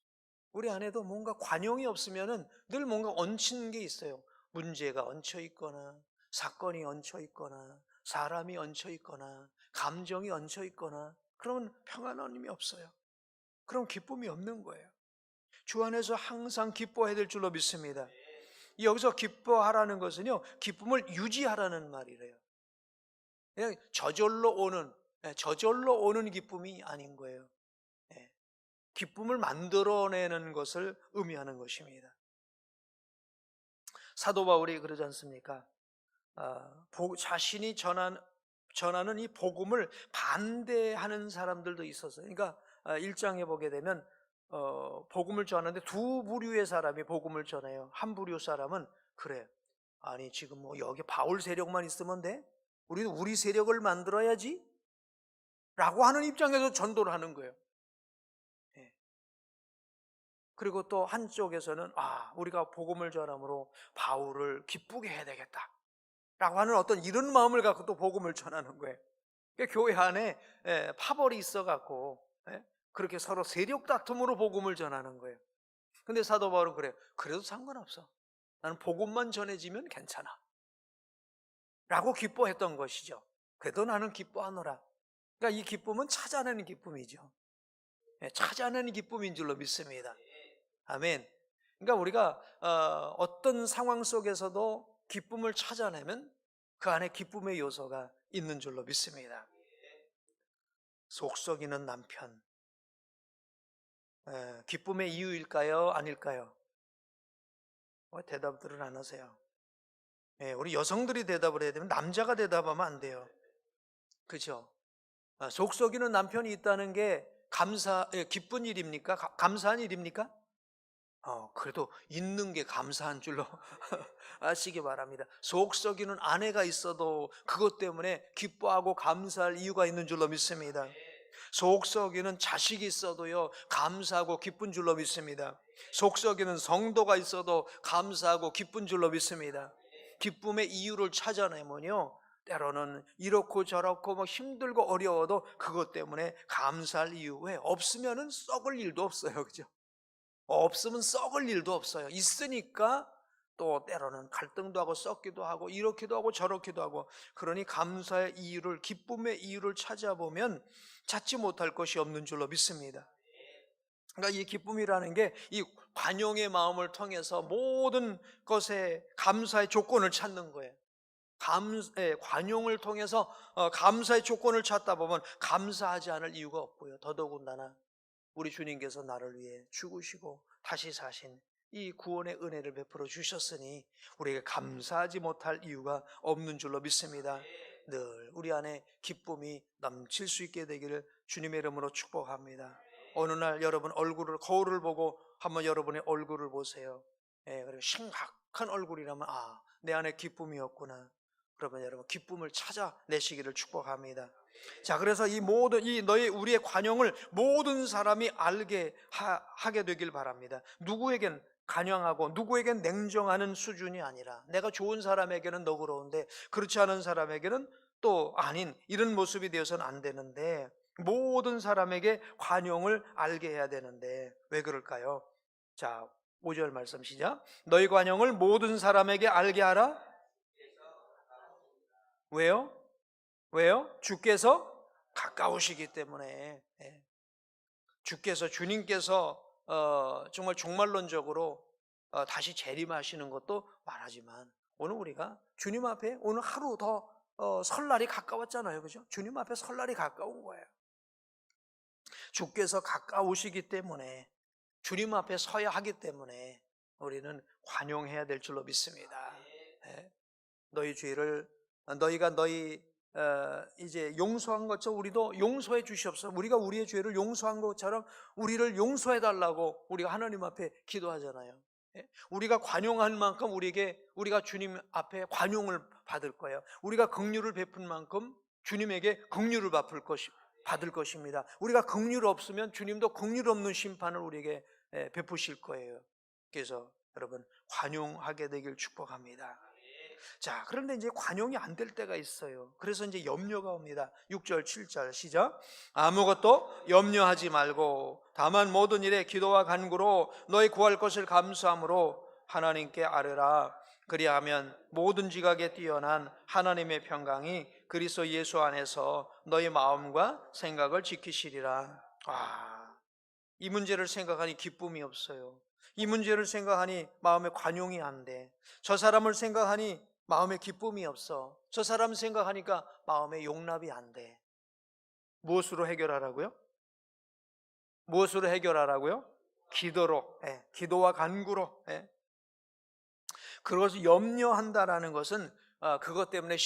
우리 안에도 뭔가 관용이 없으면은 늘 뭔가 얹힌 게 있어요. 문제가 얹혀 있거나 사건이 얹혀 있거나 사람이 얹혀 있거나 감정이 얹혀 있거나 그러면 평안함이 없어요. 그럼 기쁨이 없는 거예요. 주 안에서 항상 기뻐해야 될 줄로 믿습니다. 여기서 기뻐하라는 것은요, 기쁨을 유지하라는 말이래요. 그냥 저절로 오는 기쁨이 아닌 거예요. 기쁨을 만들어내는 것을 의미하는 것입니다. 사도 바울이 그러지 않습니까? 자신이 전하는 이 복음을 반대하는 사람들도 있었어요. 그러니까 1장에 보게 되면 복음을 전하는데 두 부류의 사람이 복음을 전해요. 한 부류 사람은 그래, 아니 지금 뭐 여기 바울 세력만 있으면 돼? 우리는 우리 세력을 만들어야지? 라고 하는 입장에서 전도를 하는 거예요. 그리고 또 한쪽에서는 우리가 복음을 전함으로 바울을 기쁘게 해야 되겠다 라고 하는 어떤 이런 마음을 갖고 또 복음을 전하는 거예요. 그러니까 교회 안에 파벌이 있어 갖고 그렇게 서로 세력 다툼으로 복음을 전하는 거예요. 근데 사도 바울은 그래요. 그래도 상관없어. 나는 복음만 전해지면 괜찮아 라고 기뻐했던 것이죠. 그래도 나는 기뻐하노라. 그러니까 이 기쁨은 찾아내는 기쁨이죠. 찾아내는 기쁨인 줄로 믿습니다. 아멘. 그러니까 우리가 어떤 상황 속에서도 기쁨을 찾아내면 그 안에 기쁨의 요소가 있는 줄로 믿습니다. 속썩이는 남편, 기쁨의 이유일까요? 아닐까요? 대답들을 안 하세요. 우리 여성들이 대답을 해야 되면 남자가 대답하면 안 돼요. 그죠? 속썩이는 남편이 있다는 게 기쁜 일입니까? 감사한 일입니까? 그래도 있는 게 감사한 줄로 아시기 바랍니다. 속썩이는 아내가 있어도 그것 때문에 기뻐하고 감사할 이유가 있는 줄로 믿습니다. 속썩이는 자식이 있어도요, 감사하고 기쁜 줄로 믿습니다. 속썩이는 성도가 있어도 감사하고 기쁜 줄로 믿습니다. 기쁨의 이유를 찾아내면요, 때로는 이렇고 저렇고 뭐 힘들고 어려워도 그것 때문에 감사할 이유, 왜? 없으면은 썩을 일도 없어요. 그죠? 없으면 썩을 일도 없어요. 있으니까 또 때로는 갈등도 하고 썩기도 하고 이렇기도 하고 저렇기도 하고, 그러니 감사의 이유를, 기쁨의 이유를 찾아보면 찾지 못할 것이 없는 줄로 믿습니다. 그러니까 이 기쁨이라는 게 이 관용의 마음을 통해서 모든 것에 감사의 조건을 찾는 거예요. 관용을 통해서 감사의 조건을 찾다 보면 감사하지 않을 이유가 없고요. 더더군다나 우리 주님께서 나를 위해 죽으시고 다시 사신 이 구원의 은혜를 베풀어 주셨으니 우리에게 감사하지 못할 이유가 없는 줄로 믿습니다. 늘 우리 안에 기쁨이 넘칠 수 있게 되기를 주님의 이름으로 축복합니다. 어느 날 여러분 거울을 보고 한번 여러분의 얼굴을 보세요. 그리고 심각한 얼굴이라면 내 안에 기쁨이 없구나. 그러면 여러분 기쁨을 찾아내시기를 축복합니다. 자, 그래서 우리의 관용을 모든 사람이 알게 하게 되길 바랍니다. 누구에겐 간영하고 누구에겐 냉정하는 수준이 아니라, 내가 좋은 사람에게는 너그러운데 그렇지 않은 사람에게는 또 아닌, 이런 모습이 되어서는 안 되는데, 모든 사람에게 관용을 알게 해야 되는데 왜 그럴까요? 자, 5절 말씀 시작. 너희 관용을 모든 사람에게 알게 하라. 왜요? 왜요? 주께서 가까우시기 때문에. 주님께서 정말 종말론적으로 다시 재림하시는 것도 말하지만, 오늘 우리가 주님 앞에 오늘 하루 더 설날이 가까웠잖아요. 그죠? 주님 앞에 설날이 가까운 거예요. 주께서 가까우시기 때문에, 주님 앞에 서야 하기 때문에 우리는 관용해야 될 줄로 믿습니다. 너희 죄를 너희가 이제 용서한 것처럼 우리도 용서해 주시옵소서. 우리가 우리의 죄를 용서한 것처럼 우리를 용서해 달라고 우리가 하나님 앞에 기도하잖아요. 우리가 관용한 만큼 우리가 주님 앞에 관용을 받을 거예요. 우리가 긍휼을 베푼 만큼 주님에게 긍휼을 받을 것입니다. 우리가 긍휼 없으면 주님도 긍휼 없는 심판을 우리에게 베푸실 거예요. 그래서 여러분 관용하게 되길 축복합니다. 자, 그런데 이제 관용이 안 될 때가 있어요. 그래서 이제 염려가 옵니다. 6절 7절 시작. 아무것도 염려하지 말고 다만 모든 일에 기도와 간구로 너희 구할 것을 감사함으로 하나님께 아뢰라. 그리하면 모든 지각에 뛰어난 하나님의 평강이 그리스도 예수 안에서 너희 마음과 생각을 지키시리라. 이 문제를 생각하니 기쁨이 없어요. 이 문제를 생각하니 마음에 관용이 안 돼. 저 사람을 생각하니 마음에 기쁨이 없어. 저 사람 생각하니까 마음에 용납이 안 돼. 무엇으로 해결하라고요? 무엇으로 해결하라고요? 기도로, 기도와 간구로. 그것을 염려한다라는 것은 그것 때문에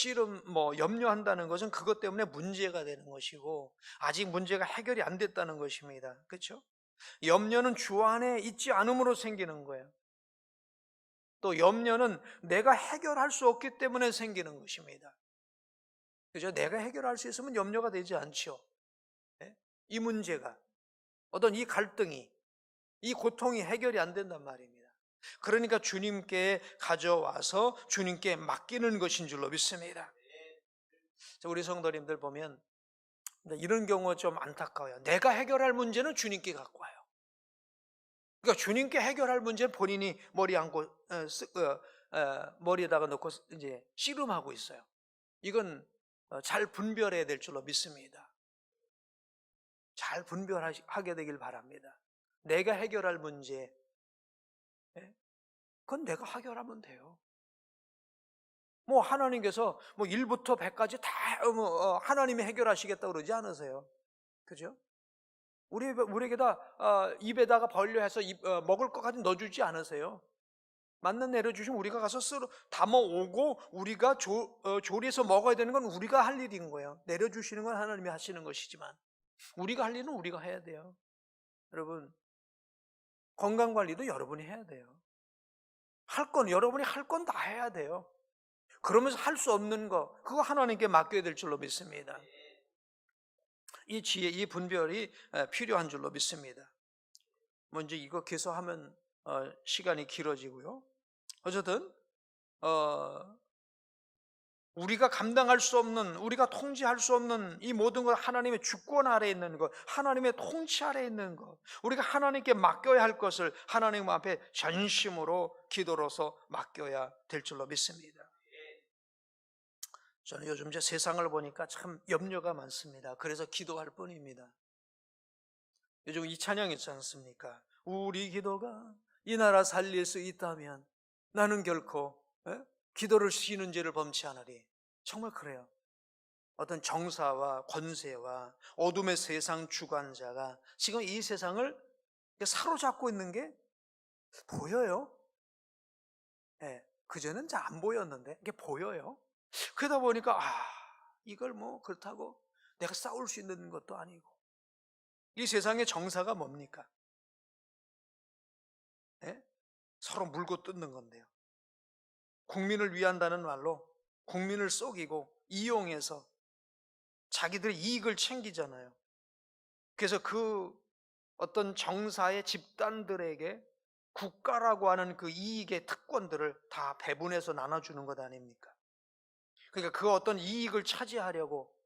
염려한다는 것은 그것 때문에 문제가 되는 것이고, 아직 문제가 해결이 안 됐다는 것입니다. 그렇죠? 염려는 주 안에 있지 않음으로 생기는 거예요. 또 염려는 내가 해결할 수 없기 때문에 생기는 것입니다. 그죠? 내가 해결할 수 있으면 염려가 되지 않죠. 이 문제가, 어떤 이 갈등이, 이 고통이 해결이 안 된단 말입니다. 그러니까 주님께 가져와서 주님께 맡기는 것인 줄로 믿습니다. 우리 성도님들 보면 이런 경우가 좀 안타까워요. 내가 해결할 문제는 주님께 갖고 와요. 그러니까 주님께 해결할 문제는 본인이 머리에다가 놓고 이제 씨름하고 있어요. 이건 잘 분별해야 될 줄로 믿습니다. 잘 분별하게 되길 바랍니다. 내가 해결할 문제, 그건 내가 해결하면 돼요. 하나님께서 1부터 100까지 다 하나님이 해결하시겠다고 그러지 않으세요? 그죠? 우리에게다 입에다가 벌려해서 먹을 것까지 넣어주지 않으세요? 만나 내려주시면 우리가 가서 담아오고 우리가 조리해서 먹어야 되는 건 우리가 할 일인 거예요. 내려주시는 건 하나님이 하시는 것이지만 우리가 할 일은 우리가 해야 돼요. 여러분, 건강관리도 여러분이 해야 돼요. 여러분이 할 건 다 해야 돼요. 그러면서 할 수 없는 거, 그거 하나님께 맡겨야 될 줄로 믿습니다. 이 지혜, 이 분별이 필요한 줄로 믿습니다. 먼저 이거 계속하면 시간이 길어지고요. 어쨌든 우리가 감당할 수 없는, 우리가 통제할 수 없는 이 모든 것, 하나님의 주권 아래에 있는 것, 하나님의 통치 아래에 있는 것, 우리가 하나님께 맡겨야 할 것을 하나님 앞에 전심으로 기도로서 맡겨야 될 줄로 믿습니다. 저는 요즘 세상을 보니까 참 염려가 많습니다. 그래서 기도할 뿐입니다. 요즘 이 찬양 있지 않습니까? 우리 기도가 이 나라 살릴 수 있다면 나는 결코 기도를 쉬는 죄를 범치 않으리. 정말 그래요. 어떤 정사와 권세와 어둠의 세상 주관자가 지금 이 세상을 사로잡고 있는 게 보여요. 그전엔 잘 안 보였는데 이게 보여요. 그러다 보니까 이걸 그렇다고 내가 싸울 수 있는 것도 아니고, 이 세상의 정사가 뭡니까? 서로 물고 뜯는 건데요. 국민을 위한다는 말로 국민을 속이고 이용해서 자기들의 이익을 챙기잖아요. 그래서 그 어떤 정사의 집단들에게 국가라고 하는 그 이익의 특권들을 다 배분해서 나눠주는 것 아닙니까? 그러니까 그 어떤 이익을 차지하려고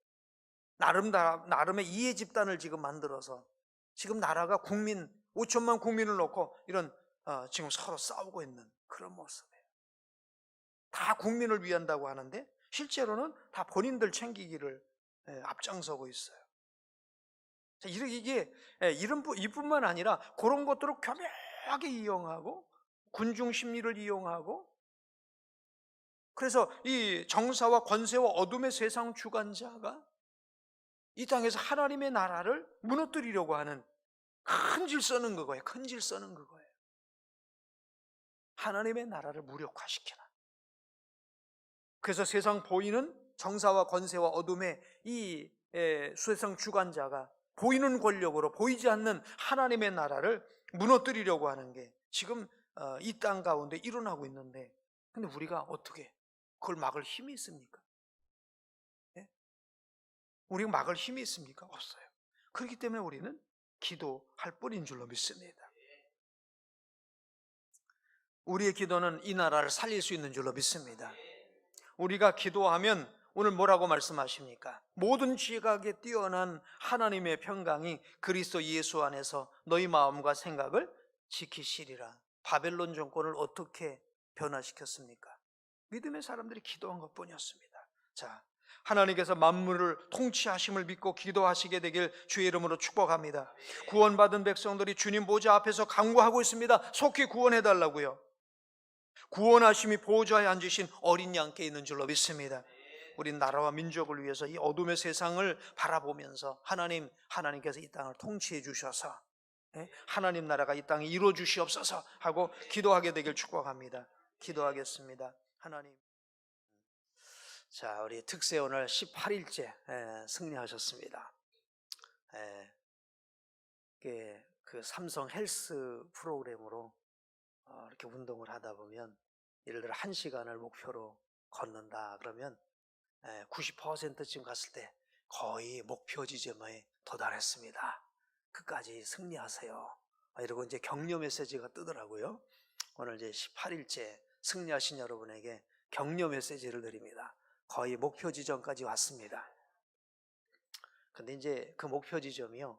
나름의 이해 집단을 지금 만들어서 지금 나라가 5천만 국민을 놓고 이런 지금 서로 싸우고 있는 그런 모습이에요. 다 국민을 위한다고 하는데 실제로는 다 본인들 챙기기를 앞장서고 있어요. 이게 이뿐만 아니라 그런 것들을 교묘하게 이용하고 군중 심리를 이용하고, 그래서 이 정사와 권세와 어둠의 세상 주관자가 이 땅에서 하나님의 나라를 무너뜨리려고 하는 큰 질 써는 그거예요. 큰 질 써는 그거예요. 하나님의 나라를 무력화시키는. 그래서 세상 보이는 정사와 권세와 어둠의 이 세상 주관자가 보이는 권력으로 보이지 않는 하나님의 나라를 무너뜨리려고 하는 게 지금 이 땅 가운데 일어나고 있는데, 근데 우리가 어떻게 그걸 막을 힘이 있습니까? 예? 우리가 막을 힘이 있습니까? 없어요. 그렇기 때문에 우리는 기도할 뿐인 줄로 믿습니다. 우리의 기도는 이 나라를 살릴 수 있는 줄로 믿습니다. 우리가 기도하면 오늘 뭐라고 말씀하십니까? 모든 지각에 뛰어난 하나님의 평강이 그리스도 예수 안에서 너희 마음과 생각을 지키시리라. 바벨론 정권을 어떻게 변화시켰습니까? 믿음의 사람들이 기도한 것뿐이었습니다. 자, 하나님께서 만물을 통치하심을 믿고 기도하시게 되길 주의 이름으로 축복합니다. 구원받은 백성들이 주님 보좌 앞에서 간구하고 있습니다. 속히 구원해달라고요. 구원하심이 보좌에 앉으신 어린 양께 있는 줄로 믿습니다. 우리 나라와 민족을 위해서 이 어둠의 세상을 바라보면서 하나님께서 이 땅을 통치해 주셔서 하나님 나라가 이 땅에 이루어 주시옵소서 하고 기도하게 되길 축복합니다. 기도하겠습니다. 하나님, 자, 우리 특세 오늘 18일째 승리하셨습니다. 그 삼성 헬스 프로그램으로 이렇게 운동을 하다 보면, 예를 들어 1시간을 목표로 걷는다 그러면 90%쯤 갔을 때 거의 목표 지점에 도달했습니다. 끝까지 승리하세요. 이러고 이제 격려 메시지가 뜨더라고요. 오늘 이제 18일째 승리하신 여러분에게 격려 메시지를 드립니다. 거의 목표 지점까지 왔습니다. 근데 이제 그 목표 지점이요,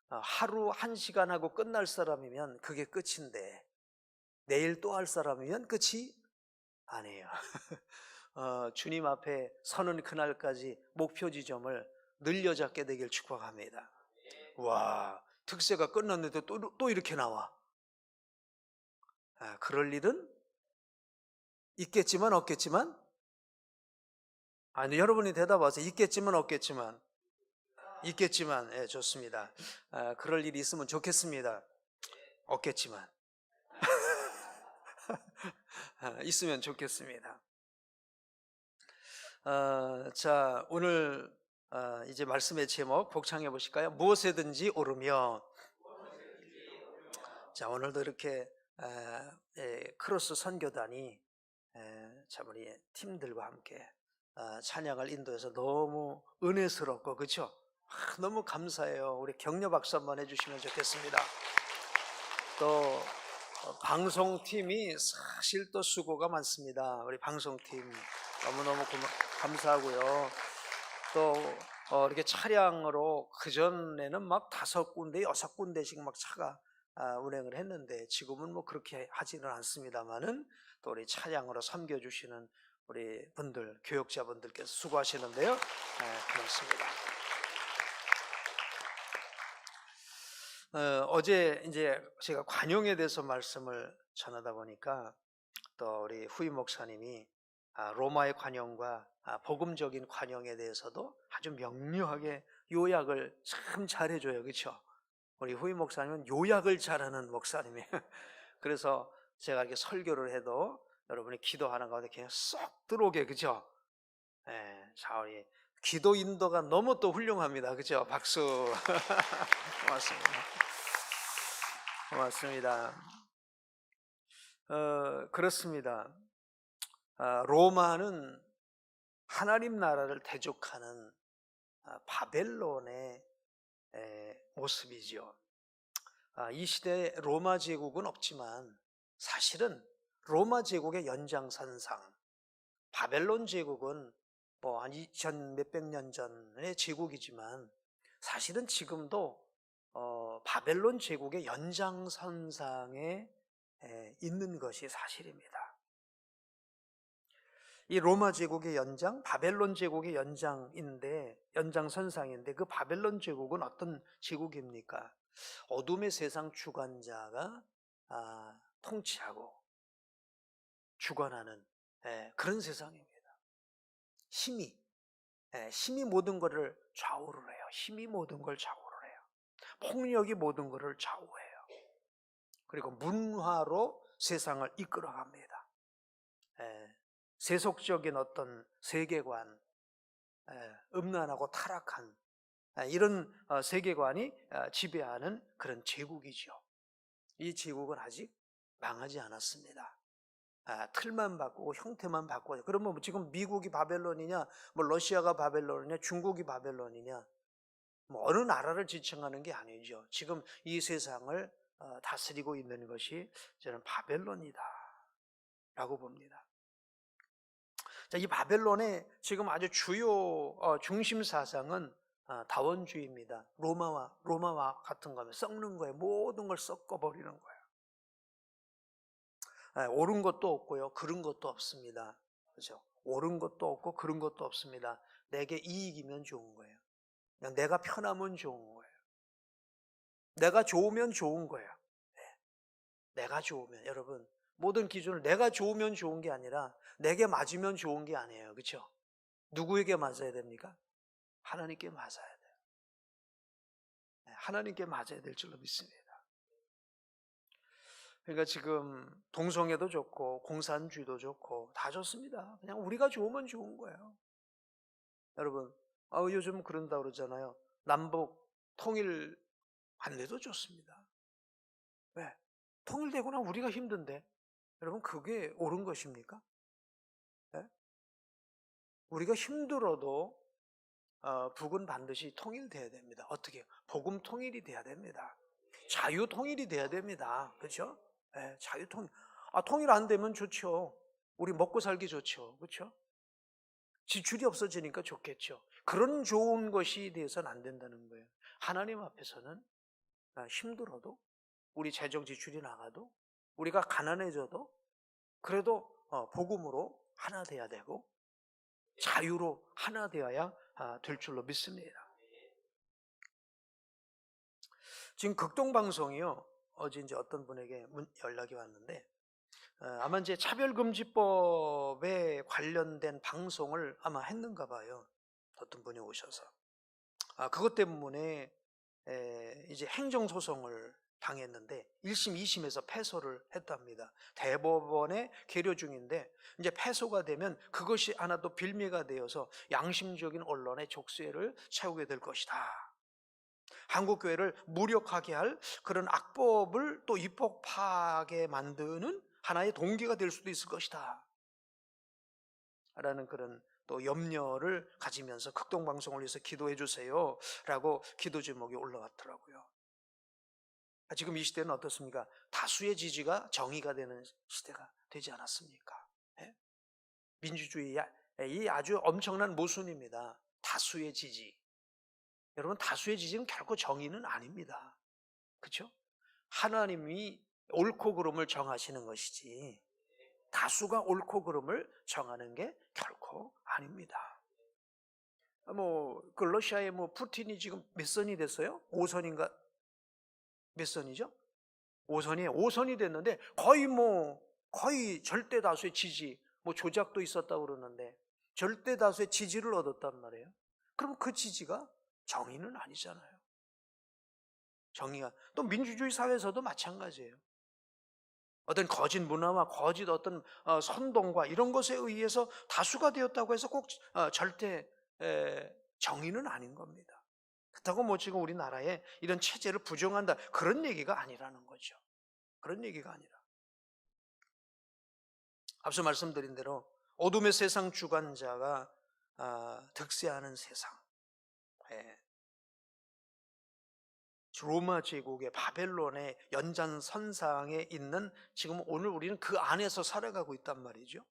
하루 1시간 하고 끝날 사람이면 그게 끝인데 내일 또 할 사람이면 끝이 아니에요. 주님 앞에 서는 그날까지 목표 지점을 늘려잡게 되길 축복합니다. 와, 특세가 끝났는데 또 이렇게 나와. 그럴 일은 있겠지만 없겠지만, 아니, 여러분이 대답하세요. 있겠지만 없겠지만. 있겠지만, 예, 좋습니다. 그럴 일이 있으면 좋겠습니다. 없겠지만. 있으면 좋겠습니다. 자, 오늘 이제 말씀의 제목 복창해 보실까요? 무엇에든지 오르며. 자, 오늘도 이렇게 크로스 선교단이 참 우리 팀들과 함께 찬양을 인도해서 너무 은혜스럽고, 그렇죠? 너무 감사해요. 우리 격려 박수 한번 해주시면 좋겠습니다. 또 방송팀이 사실 또 수고가 많습니다. 우리 방송팀 너무너무 감사하고요. 또 이렇게 차량으로 그전에는 막 5군데, 6군데씩 막 차가 운행을 했는데 지금은 뭐 그렇게 하지는 않습니다만은, 또 우리 차량으로 섬겨주시는 우리 분들, 교역자분들께서 수고하시는데요. 고맙습니다. 어제 이제 제가 관용에 대해서 말씀을 전하다 보니까 또 우리 후임 목사님이 로마의 관용과 복음적인 관용에 대해서도 아주 명료하게 요약을 참 잘해줘요. 그렇죠? 우리 후임 목사님은 요약을 잘하는 목사님이에요. 그래서 제가 이렇게 설교를 해도 여러분이 기도하는 가운데 그냥 쏙 들어오게, 그죠? 자, 우리 기도 인도가 너무 또 훌륭합니다. 그죠? 박수. 고맙습니다. 고맙습니다. 그렇습니다. 로마는 하나님 나라를 대적하는 바벨론의 모습이죠. 이 시대에 로마 제국은 없지만 사실은 로마 제국의 연장선상, 바벨론 제국은 뭐 한 2000 몇백 년 전의 제국이지만 사실은 지금도 바벨론 제국의 연장선상에 있는 것이 사실입니다. 이 로마 제국의 연장, 바벨론 제국의 연장선상인데 그 바벨론 제국은 어떤 제국입니까? 어둠의 세상 주관자가 통치하고 주관하는 그런 세상입니다. 힘이 모든 것을 좌우를 해요. 힘이 모든 걸 좌우를 해요. 폭력이 모든 것을 좌우해요. 그리고 문화로 세상을 이끌어갑니다. 세속적인 어떤 세계관, 음란하고 타락한 이런 세계관이 지배하는 그런 제국이죠. 이 제국은 아직 망하지 않았습니다. 틀만 바꾸고 형태만 바꾸고. 그러면 지금 미국이 바벨론이냐, 뭐 러시아가 바벨론이냐, 중국이 바벨론이냐, 뭐 어느 나라를 지칭하는 게 아니죠. 지금 이 세상을 다스리고 있는 것이 저는 바벨론이다 라고 봅니다. 자, 이 바벨론의 지금 아주 주요 중심 사상은 다원주의입니다. 로마와 같은 거면 썩는 거예요. 모든 걸 섞어버리는 거예요. 옳은 것도 없고요, 그른 것도 없습니다. 그렇죠? 옳은 것도 없고 그른 것도 없습니다. 내게 이익이면 좋은 거예요. 그냥 내가 편하면 좋은 거예요. 내가 좋으면 좋은 거예요. 내가 좋으면, 여러분, 모든 기준을 내가 좋으면 좋은 게 아니라 내게 맞으면 좋은 게 아니에요. 그렇죠? 누구에게 맞아야 됩니까? 하나님께 맞아야 돼요. 하나님께 맞아야 될 줄로 믿습니다. 그러니까 지금 동성애도 좋고 공산주의도 좋고 다 좋습니다. 그냥 우리가 좋으면 좋은 거예요. 여러분, 요즘 그런다 그러잖아요. 남북 통일 안 돼도 좋습니다. 왜? 통일되고 나면 우리가 힘든데, 여러분, 그게 옳은 것입니까? 네? 우리가 힘들어도 북은 반드시 통일돼야 됩니다. 어떻게? 복음 통일이 돼야 됩니다. 자유 통일이 돼야 됩니다. 그렇죠? 네, 자유 통일. 통일 안 되면 좋죠. 우리 먹고 살기 좋죠. 그렇죠? 지출이 없어지니까 좋겠죠. 그런 좋은 것이 돼서는 안 된다는 거예요. 하나님 앞에서는 힘들어도, 우리 재정 지출이 나가도, 우리가 가난해져도 그래도 복음으로 하나 돼야 되고 자유로 하나 되어야 될 줄로 믿습니다. 지금 극동방송이요, 어제 이제 어떤 분에게 연락이 왔는데 아마 이제 차별금지법에 관련된 방송을 아마 했는가 봐요. 어떤 분이 오셔서 그것 때문에 이제 행정소송을 당했는데 1심, 2심에서 패소를 했답니다. 대법원에 계류 중인데 이제 패소가 되면 그것이 하나도 빌미가 되어서 양심적인 언론의 족쇄를 채우게 될 것이다. 한국교회를 무력하게 할 그런 악법을 또 입법하게 만드는 하나의 동기가 될 수도 있을 것이다 라는 그런 또 염려를 가지면서 극동방송을 위해서 기도해 주세요 라고 기도 제목이 올라왔더라고요. 지금 이 시대는 어떻습니까? 다수의 지지가 정의가 되는 시대가 되지 않았습니까? 민주주의의 이 아주 엄청난 모순입니다. 다수의 지지. 여러분, 다수의 지지는 결코 정의는 아닙니다. 그렇죠? 하나님이 옳고 그름을 정하시는 것이지 다수가 옳고 그름을 정하는 게 결코 아닙니다. 그 러시아의 푸틴이 지금 몇 선이 됐어요? 5선인가? 몇 선이죠? 5선이에요. 5선이 됐는데 거의 절대 다수의 지지, 조작도 있었다고 그러는데 절대 다수의 지지를 얻었단 말이에요. 그럼 그 지지가 정의는 아니잖아요. 정의가 또 민주주의 사회에서도 마찬가지예요. 어떤 거짓 문화와 거짓 어떤 선동과 이런 것에 의해서 다수가 되었다고 해서 꼭 절대 정의는 아닌 겁니다. 그렇다고 지금 우리나라에 이런 체제를 부정한다 그런 얘기가 아니라는 거죠. 그런 얘기가 아니라 앞서 말씀드린 대로 어둠의 세상 주관자가 득세하는 세상, 예. 로마 제국의 바벨론의 연장선상에 있는 지금 오늘 우리는 그 안에서 살아가고 있단 말이죠.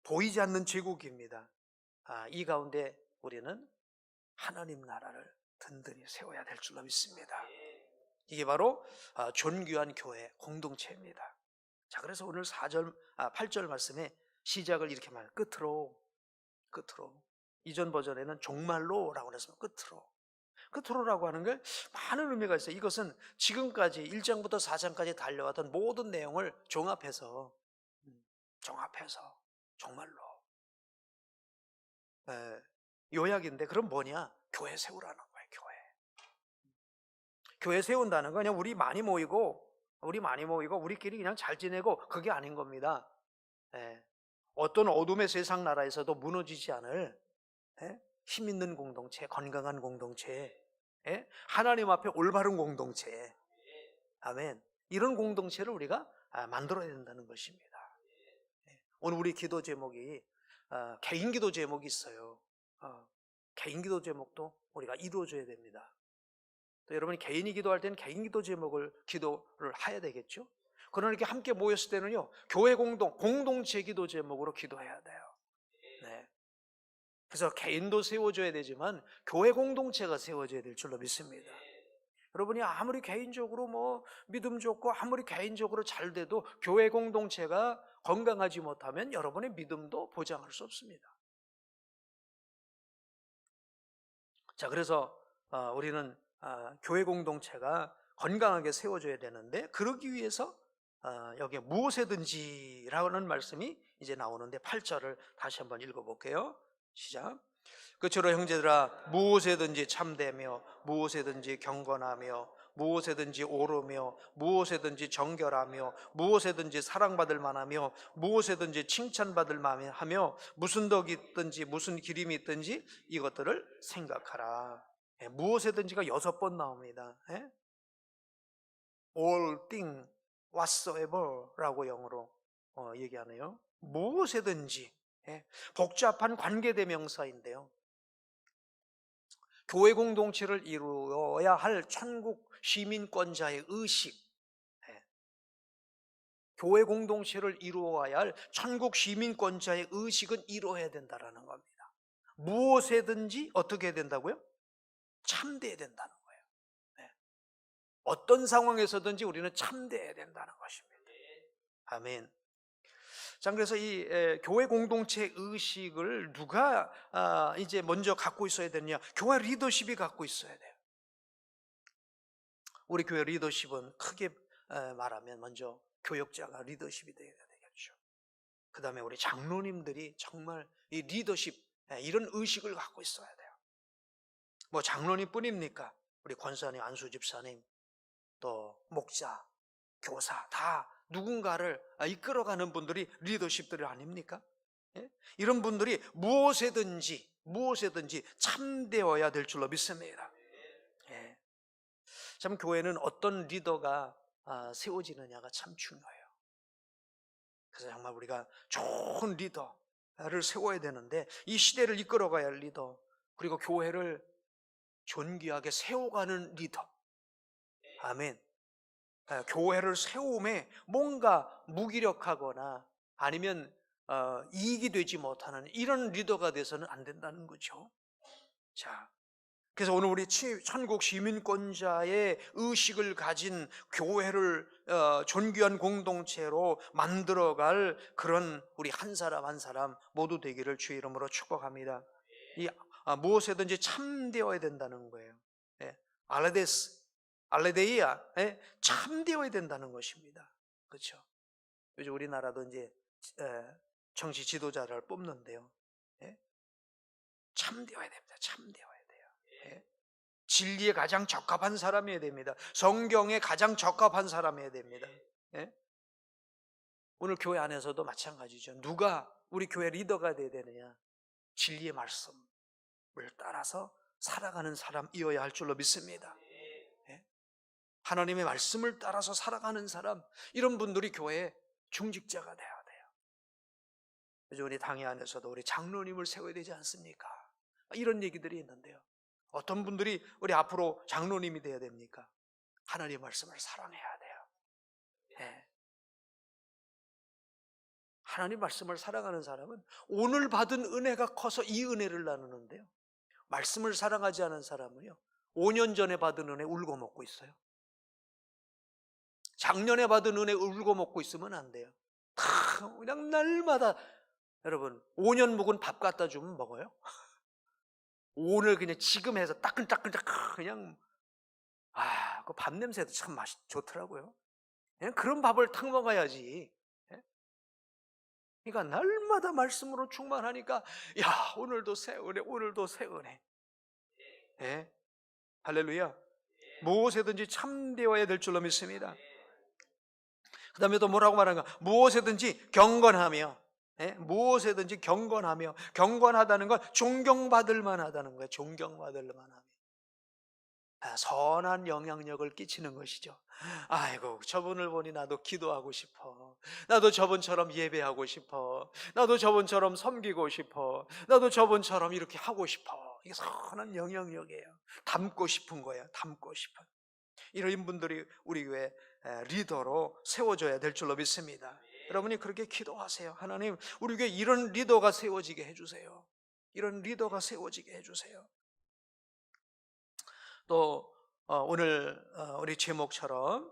보이지 않는 제국입니다. 이 가운데 우리는 하나님 나라를 든든히 세워야 될 줄로 믿습니다. 이게 바로 존귀한 교회 공동체입니다. 자, 그래서 오늘 8절 말씀에 시작을 이렇게 말해요. 끝으로. 이전 버전에는 종말로라고 했습니다. 끝으로라고 하는 게 많은 의미가 있어요. 이것은 지금까지 1장부터 4장까지 달려왔던 모든 내용을 종합해서 정말로 요약인데, 그럼 뭐냐? 교회 세우라는 거예요. 교회 세운다는 건 그냥 우리 많이 모이고 우리끼리 그냥 잘 지내고 그게 아닌 겁니다. 어떤 어둠의 세상 나라에서도 무너지지 않을 힘 있는 공동체, 건강한 공동체, 하나님 앞에 올바른 공동체, 아멘. 이런 공동체를 우리가 만들어야 된다는 것입니다. 오늘 우리 기도 제목이 개인 기도 제목이 있어요. 개인 기도 제목도 우리가 이루어줘야 됩니다. 또 여러분이 개인이 기도할 때는 개인 기도 제목을 기도를 해야 되겠죠. 그러나 이렇게 함께 모였을 때는요, 교회 공동체 기도 제목으로 기도해야 돼요. 네. 그래서 개인도 세워줘야 되지만 교회 공동체가 세워져야 될 줄로 믿습니다. 여러분이 아무리 개인적으로 믿음 좋고 아무리 개인적으로 잘 돼도 교회 공동체가 건강하지 못하면 여러분의 믿음도 보장할 수 없습니다. 자, 그래서 우리는 교회 공동체가 건강하게 세워져야 되는데, 그러기 위해서 여기에 무엇이든지라는 말씀이 이제 나오는데 8절을 다시 한번 읽어볼게요. 시작. 그처럼 형제들아, 무엇이든지 참되며 무엇이든지 경건하며 무엇이든지 옳으며 무엇이든지 정결하며 무엇이든지 사랑받을 만하며 무엇이든지 칭찬받을 만하며 무슨 덕이 있든지 무슨 기림이 있든지 이것들을 생각하라. 무엇이든지가 6번 나옵니다. All thing whatsoever 라고 영어로 얘기하네요. 무엇이든지. 복잡한 관계대명사인데요, 교회 공동체를 이루어야 할 천국 시민권자의 의식, 교회 공동체를 이루어야 할 천국 시민권자의 의식은 이루어야 된다는 겁니다. 무엇이든지 어떻게 해야 된다고요? 참되어야 된다는 거예요. 어떤 상황에서든지 우리는 참되어야 된다는 것입니다. 아멘. 자, 그래서 이 교회 공동체 의식을 누가 이제 먼저 갖고 있어야 되느냐? 교회 리더십이 갖고 있어야 돼요. 우리 교회 리더십은 크게 말하면 먼저 교역자가 리더십이 되어야 되겠죠. 그 다음에 우리 장로님들이 정말 이 리더십, 이런 의식을 갖고 있어야 돼요. 뭐 장로님 뿐입니까? 우리 권사님, 안수 집사님, 또 목자, 교사, 다 누군가를 이끌어가는 분들이 리더십들 아닙니까? 이런 분들이 무엇이든지 참되어야 될 줄로 믿습니다. 참 교회는 어떤 리더가 세워지느냐가 참 중요해요. 그래서 정말 우리가 좋은 리더를 세워야 되는데, 이 시대를 이끌어가야 할 리더, 그리고 교회를 존귀하게 세워가는 리더, 아멘. 교회를 세움에 뭔가 무기력하거나 아니면 이익이 되지 못하는 이런 리더가 돼서는 안 된다는 거죠. 자, 그래서 오늘 우리 천국 시민권자의 의식을 가진 교회를 존귀한 공동체로 만들어갈 그런 우리 한 사람 한 사람 모두 되기를 주의 이름으로 축복합니다. 이 무엇이든지 참되어야 된다는 거예요. 알레데이아, 참되어야 된다는 것입니다. 그렇죠? 요즘 우리나라도 이제 정치 지도자를 뽑는데요, 참되어야 됩니다. 참되어야 돼요. 진리에 가장 적합한 사람이어야 됩니다. 성경에 가장 적합한 사람이어야 됩니다. 오늘 교회 안에서도 마찬가지죠. 누가 우리 교회 리더가 되어야 되느냐? 진리의 말씀을 따라서 살아가는 사람이어야 할 줄로 믿습니다. 하나님의 말씀을 따라서 살아가는 사람, 이런 분들이 교회의 중직자가 돼야 돼요. 요즘 우리 당회 안에서도 우리 장로님을 세워야 되지 않습니까? 이런 얘기들이 있는데요. 어떤 분들이 우리 앞으로 장로님이 되어야 됩니까? 하나님의 말씀을 사랑해야 돼요. 예. 하나님 말씀을 사랑하는 사람은 오늘 받은 은혜가 커서 이 은혜를 나누는데요. 말씀을 사랑하지 않은 사람은요, 5년 전에 받은 은혜 울고 먹고 있어요. 작년에 받은 은혜 울고 먹고 있으면 안 돼요. 다 그냥 날마다, 여러분 5년 묵은 밥 갖다 주면 먹어요? 오늘 그냥 지금 해서 따끈따끈따끈 그냥, 그 밥 냄새도 참 맛이 좋더라고요. 그냥 그런 밥을 탁 먹어야지. 그러니까 날마다 말씀으로 충만하니까, 야, 오늘도 새 은혜, 오늘도 새 은혜. 예? 할렐루야. 무엇에든지 참되어야 될 줄로 믿습니다. 그 다음에 또 뭐라고 말하는가? 무엇에든지 경건하며, 무엇에든지 경건하며, 경건하다는 건 존경받을 만하다는 거예요. 존경받을 만하며. 선한 영향력을 끼치는 것이죠. 아이고, 저분을 보니 나도 기도하고 싶어. 나도 저분처럼 예배하고 싶어. 나도 저분처럼 섬기고 싶어. 나도 저분처럼 이렇게 하고 싶어. 이게 선한 영향력이에요. 닮고 싶은 거예요. 닮고 싶은. 이런 분들이 우리 교회 리더로 세워져야 될 줄로 믿습니다. 여러분이 그렇게 기도하세요. 하나님, 우리 교회 이런 리더가 세워지게 해주세요. 이런 리더가 세워지게 해주세요. 또 오늘 우리 제목처럼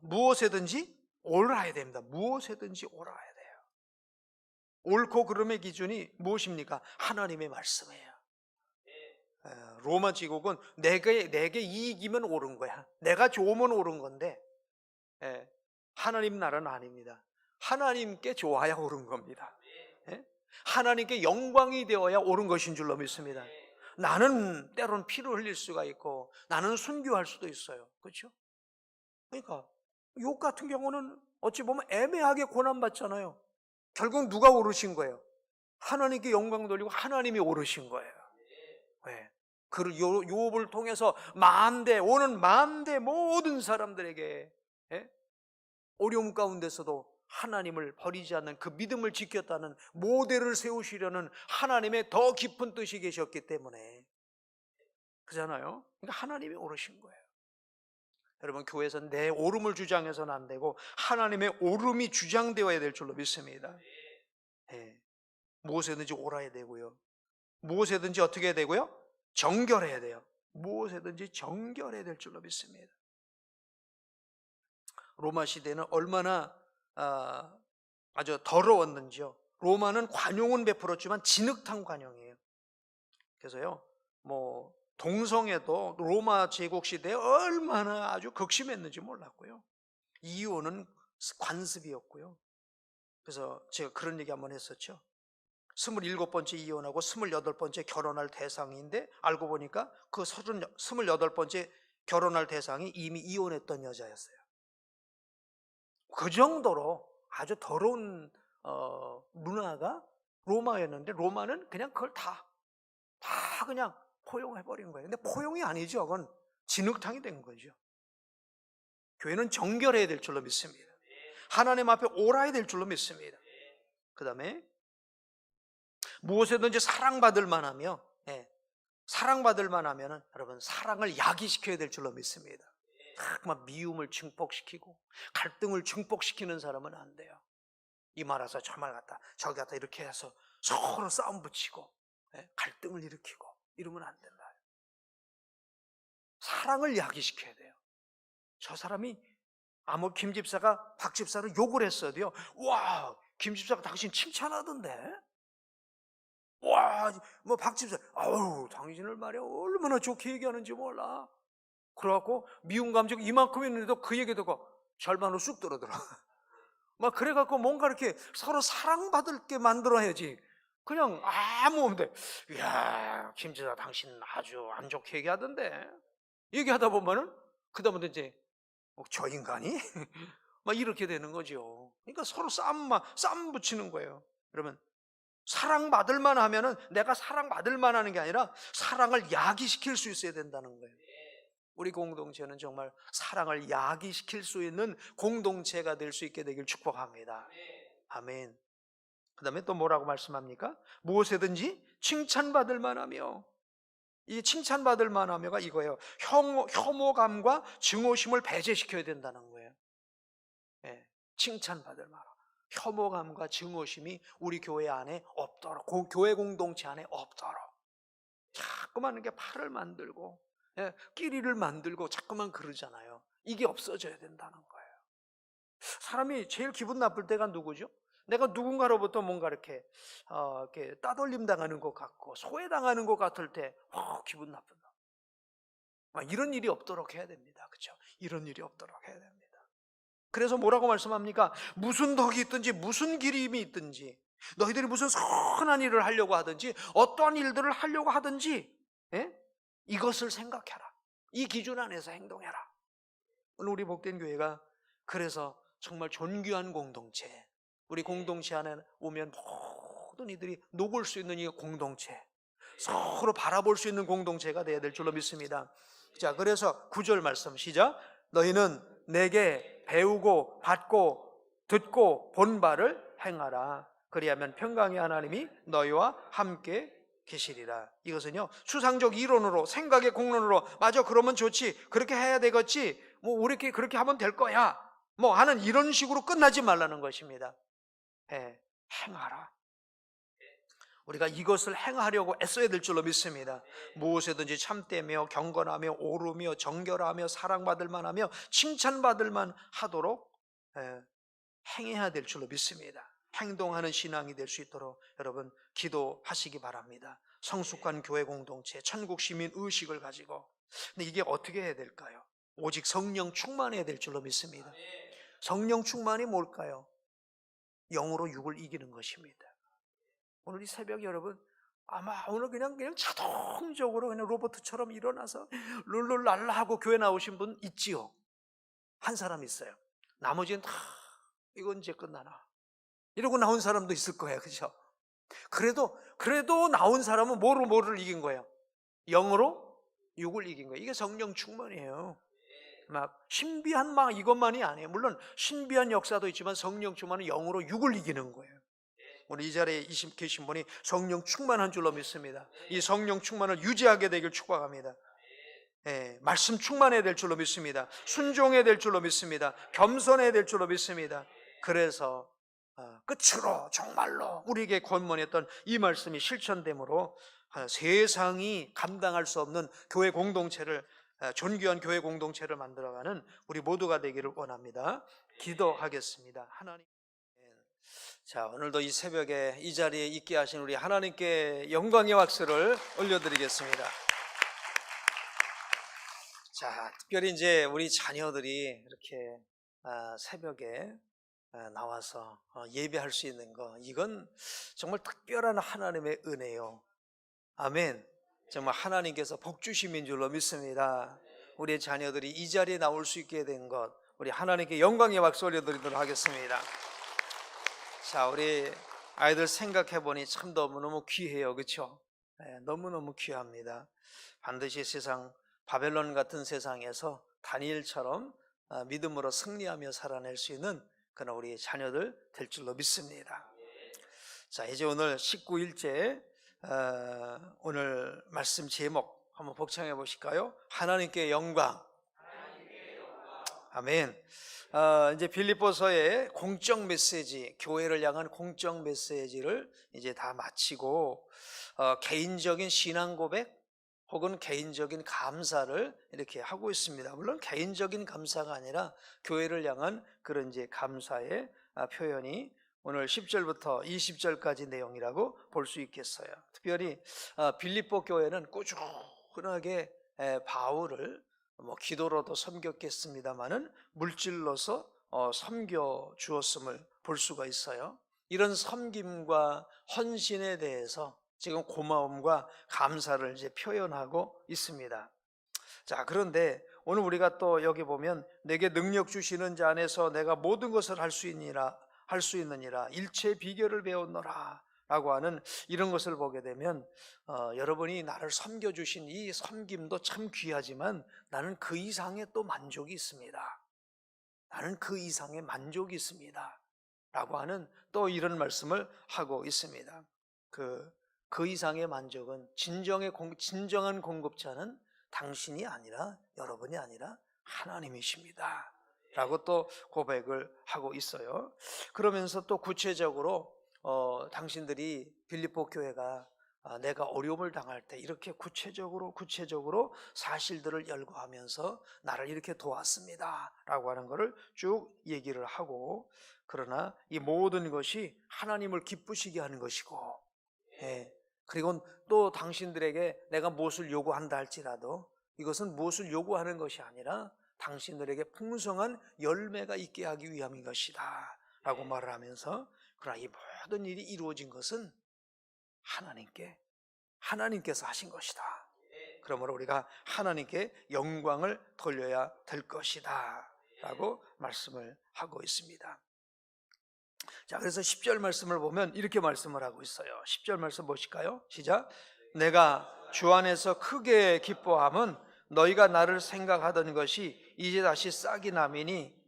무엇에든지 옳아야 됩니다. 무엇에든지 옳아야 돼요. 옳고 그름의 기준이 무엇입니까? 하나님의 말씀이에요. 로마 제국은 내게 이익이면 옳은 거야. 내가 좋으면 옳은 건데, 하나님 나라는 아닙니다. 하나님께 좋아야 옳은 겁니다. 하나님께 영광이 되어야 옳은 것인 줄로 믿습니다. 나는 때로는 피를 흘릴 수가 있고, 나는 순교할 수도 있어요. 그렇죠? 그러니까 욥 같은 경우는 어찌 보면 애매하게 고난받잖아요. 결국 누가 오르신 거예요? 하나님께 영광 돌리고 하나님이 오르신 거예요. 왜? 그 욥을 통해서 오는 만대 모든 사람들에게 어려움 가운데서도 하나님을 버리지 않는 그 믿음을 지켰다는 모델을 세우시려는 하나님의 더 깊은 뜻이 계셨기 때문에, 그잖아요. 그러니까 하나님이 오르신 거예요. 여러분, 교회에서 내 오름을 주장해서는 안 되고 하나님의 오름이 주장되어야 될 줄로 믿습니다. 무엇에든지 옳아야 되고요. 무엇에든지 어떻게 해야 되고요? 정결해야 돼요. 무엇에든지 정결해야 될 줄로 믿습니다. 로마 시대는 얼마나 아주 더러웠는지요. 로마는 관용은 베풀었지만 진흙탕 관용이에요. 그래서요, 동성애도 로마 제국 시대에 얼마나 아주 극심했는지 몰랐고요. 이혼은 관습이었고요. 그래서 제가 그런 얘기 한번 했었죠. 27번째 이혼하고 28번째 결혼할 대상인데, 알고 보니까 그 28번째 결혼할 대상이 이미 이혼했던 여자였어요. 그 정도로 아주 더러운 문화가 로마였는데, 로마는 그냥 그걸 다 그냥 포용해버린 거예요. 근데 포용이 아니죠. 그건 진흙탕이 된 거죠. 교회는 정결해야 될 줄로 믿습니다. 하나님 앞에 옳아야 될 줄로 믿습니다. 그 다음에 무엇에든지 사랑받을 만하며, 사랑받을 만하면은 여러분, 사랑을 야기시켜야 될 줄로 믿습니다. 막 미움을 증폭시키고 갈등을 증폭시키는 사람은 안 돼요. 이 말 와서 저 말 같다, 저기 같다 이렇게 해서 서로 싸움 붙이고 갈등을 일으키고 이러면 안 된다. 사랑을 야기시켜야 돼요. 저 사람이 김 집사가 박 집사를 욕을 했어도요, 와, 김 집사가 당신 칭찬하던데, 와, 박 집사, 아우, 당신을 말이야 얼마나 좋게 얘기하는지 몰라. 그래갖고 미운 감정 이만큼 있는데도 그 얘기 듣고 절반으로 쑥 떨어들어. 막 그래갖고 뭔가 이렇게 서로 사랑받을게 만들어야지. 그냥 아무 없는데, 이야, 김지사 당신 아주 안 좋게 얘기하던데. 얘기하다 보면은 그다음부터 이제 저 인간이 막 이렇게 되는 거죠. 그러니까 서로 싸움 붙이는 거예요. 여러분, 사랑받을 만하면은 내가 사랑받을 만하는 게 아니라 사랑을 야기시킬 수 있어야 된다는 거예요. 우리 공동체는 정말 사랑을 야기시킬 수 있는 공동체가 될 수 있게 되길 축복합니다. 아멘. 그 다음에 또 뭐라고 말씀합니까? 무엇이든지 칭찬받을 만하며, 이 칭찬받을 만하며가 이거예요. 혐오감과 증오심을 배제시켜야 된다는 거예요. 예, 칭찬받을 만하며 혐오감과 증오심이 우리 교회 안에 없도록, 교회 공동체 안에 없도록 자꾸만 이렇게 팔을 만들고, 예, 끼리를 만들고 자꾸만 그러잖아요. 이게 없어져야 된다는 거예요. 사람이 제일 기분 나쁠 때가 누구죠? 내가 누군가로부터 뭔가 이렇게 따돌림 당하는 것 같고 소외당하는 것 같을 때 기분 나쁜다. 이런 일이 없도록 해야 됩니다. 그렇죠? 이런 일이 없도록 해야 됩니다. 그래서 뭐라고 말씀합니까? 무슨 덕이 있든지 무슨 기림이 있든지 너희들이 무슨 선한 일을 하려고 하든지 어떠한 일들을 하려고 하든지, 예? 이것을 생각해라. 이 기준 안에서 행동해라. 오늘 우리 복된 교회가 그래서 정말 존귀한 공동체, 우리 공동체 안에 오면 모든 이들이 녹을 수 있는 이 공동체, 서로 바라볼 수 있는 공동체가 되어야 될 줄로 믿습니다. 자, 그래서 9절 말씀 시작. 너희는 내게 배우고 받고 듣고 본 바를 행하라. 그리하면 평강의 하나님이 너희와 함께 계시리라. 이것은요, 추상적 이론으로, 생각의 공론으로, 맞아, 그러면 좋지, 그렇게 해야 되겠지, 뭐 우리 그렇게 하면 될 거야, 뭐 하는 이런 식으로 끝나지 말라는 것입니다. 행하라. 우리가 이것을 행하려고 애써야 될 줄로 믿습니다. 무엇이든지 참되며 경건하며 오르며 정결하며 사랑받을 만하며 칭찬받을 만하도록 행해야 될 줄로 믿습니다. 행동하는 신앙이 될 수 있도록 여러분 기도하시기 바랍니다. 성숙한 교회 공동체, 천국 시민 의식을 가지고. 근데 이게 어떻게 해야 될까요? 오직 성령 충만해야 될 줄로 믿습니다. 성령 충만이 뭘까요? 영으로 육을 이기는 것입니다. 오늘 이 새벽에 여러분 아마 오늘 그냥 자동적으로 그냥 로봇처럼 일어나서 룰룰랄라 하고 교회 나오신 분 있지요? 한 사람 있어요. 나머지는 다 이건 이제 끝나나 이러고 나온 사람도 있을 거예요. 그렇죠? 그래도 나온 사람은 뭐를 이긴 거예요? 영으로 육을 이긴 거예요. 이게 성령 충만이에요. 막 신비한 이것만이 아니에요. 물론 신비한 역사도 있지만 성령 충만은 영으로 육을 이기는 거예요. 오늘 이 자리에 계신 분이 성령 충만한 줄로 믿습니다. 이 성령 충만을 유지하게 되길 축복합니다. 말씀 충만해야 될 줄로 믿습니다. 순종해야 될 줄로 믿습니다. 겸손해야 될 줄로 믿습니다. 그래서 끝으로 정말로 우리에게 권면했던 이 말씀이 실천됨으로 세상이 감당할 수 없는 교회 공동체를, 존귀한 교회 공동체를 만들어가는 우리 모두가 되기를 원합니다. 기도하겠습니다. 하나님, 자, 오늘도 이 새벽에 이 자리에 있게 하신 우리 하나님께 영광의 박수를 올려드리겠습니다. 자, 특별히 이제 우리 자녀들이 이렇게 새벽에 나와서 예배할 수 있는 거, 이건 정말 특별한 하나님의 은혜요. 아멘. 정말 하나님께서 복 주심인 줄로 믿습니다. 우리 자녀들이 이 자리에 나올 수 있게 된 것, 우리 하나님께 영광의 박수 올려드리도록 하겠습니다. 자, 우리 아이들 생각해보니 참 너무너무 귀해요. 그렇죠? 너무너무 귀합니다. 반드시 바벨론 같은 세상에서 다니엘처럼 믿음으로 승리하며 살아낼 수 있는 그런 우리 자녀들 될 줄로 믿습니다. 자, 이제 오늘 19일째 오늘 말씀 제목 한번 복창해 보실까요? 하나님께 영광. 아멘. 이제 빌립보서의 공적 메시지, 교회를 향한 공적 메시지를 이제 다 마치고 개인적인 신앙 고백 혹은 개인적인 감사를 이렇게 하고 있습니다. 물론 개인적인 감사가 아니라 교회를 향한 그런 이제 감사의 표현이 오늘 10절부터 20절까지 내용이라고 볼 수 있겠어요. 특별히 빌립보 교회는 꾸준하게 바울을 기도로도 섬겼겠습니다마는 물질로서 섬겨 주었음을 볼 수가 있어요. 이런 섬김과 헌신에 대해서 지금 고마움과 감사를 이제 표현하고 있습니다. 자, 그런데 오늘 우리가 또 여기 보면 내게 능력 주시는 자 안에서 내가 모든 것을 할 수 있느니라 일체 비결을 배웠노라 라고 하는 이런 것을 보게 되면 여러분이 나를 섬겨주신 이 섬김도 참 귀하지만 나는 그 이상의 또 만족이 있습니다. 나는 그 이상의 만족이 있습니다. 라고 하는 또 이런 말씀을 하고 있습니다. 그 이상의 만족은 진정한 공급자는 당신이 아니라, 여러분이 아니라 하나님이십니다 라고 또 고백을 하고 있어요. 그러면서 또 구체적으로 당신들이 빌립보 교회가 내가 어려움을 당할 때 이렇게 구체적으로 사실들을 열거하면서 나를 이렇게 도왔습니다 라고 하는 것을 쭉 얘기를 하고, 그러나 이 모든 것이 하나님을 기쁘시게 하는 것이고, 그리고 또 당신들에게 내가 무엇을 요구한다 할지라도 이것은 무엇을 요구하는 것이 아니라 당신들에게 풍성한 열매가 있게 하기 위함인 것이다 라고 말을 하면서, 그러나 이 모든 일이 이루어진 것은 하나님께서 하신 것이다. 그러므로 우리가 하나님께 영광을 돌려야 될 것이다 라고 말씀을 하고 있습니다. 자, 그래서 10절 말씀을 보면 이렇게 말씀을 하고 있어요. 10절 말씀 보실까요? 시작. 내가 주 안에서 크게 기뻐함은 너희가 나를 생각하던 것이 이제 다시 싹이 나미니,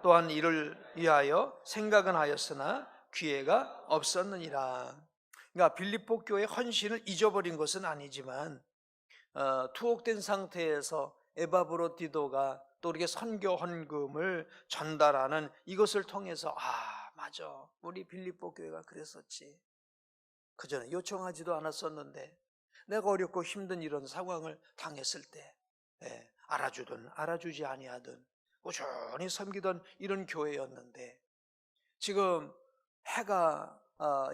또한 이를 위하여 생각은 하였으나 기회가 없었느니라. 그러니까 빌립보 교회의 헌신을 잊어버린 것은 아니지만 투옥된 상태에서 에바브로디도가 또 이렇게 선교 헌금을 전달하는 이것을 통해서 맞아, 우리 빌립보 교회가 그랬었지. 그전에 요청하지도 않았었는데 내가 어렵고 힘든 이런 상황을 당했을 때 알아주든 알아주지 아니하든 꾸준히 섬기던 이런 교회였는데, 지금 해가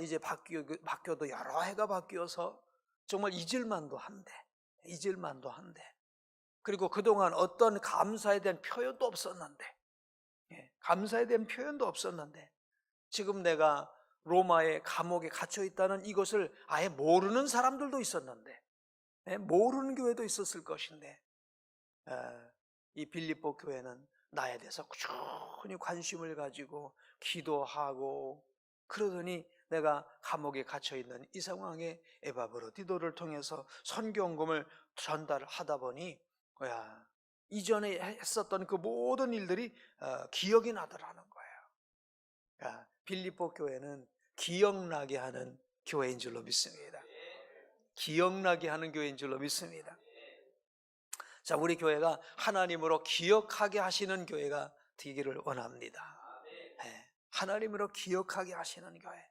이제 바뀌어도 여러 해가 바뀌어서 정말 잊을만도 한데 그리고 그동안 어떤 감사에 대한 표현도 없었는데 지금 내가 로마의 감옥에 갇혀 있다는 이것을 아예 모르는 사람들도 있었는데, 모르는 교회도 있었을 것인데, 이 빌립보 교회는 나에 대해서 꾸준히 관심을 가지고 기도하고, 그러더니 내가 감옥에 갇혀 있는 이 상황에 에바브로디도를 통해서 선교헌금을 전달하다 보니 이전에 했었던 그 모든 일들이 기억이 나더라는 거예요. 빌립보 교회는 기억나게 하는 교회인 줄로 믿습니다. 기억나게 하는 교회인 줄로 믿습니다. 자, 우리 교회가 하나님으로 기억하게 하시는 교회가 되기를 원합니다. 하나님으로 기억하게 하시는 교회.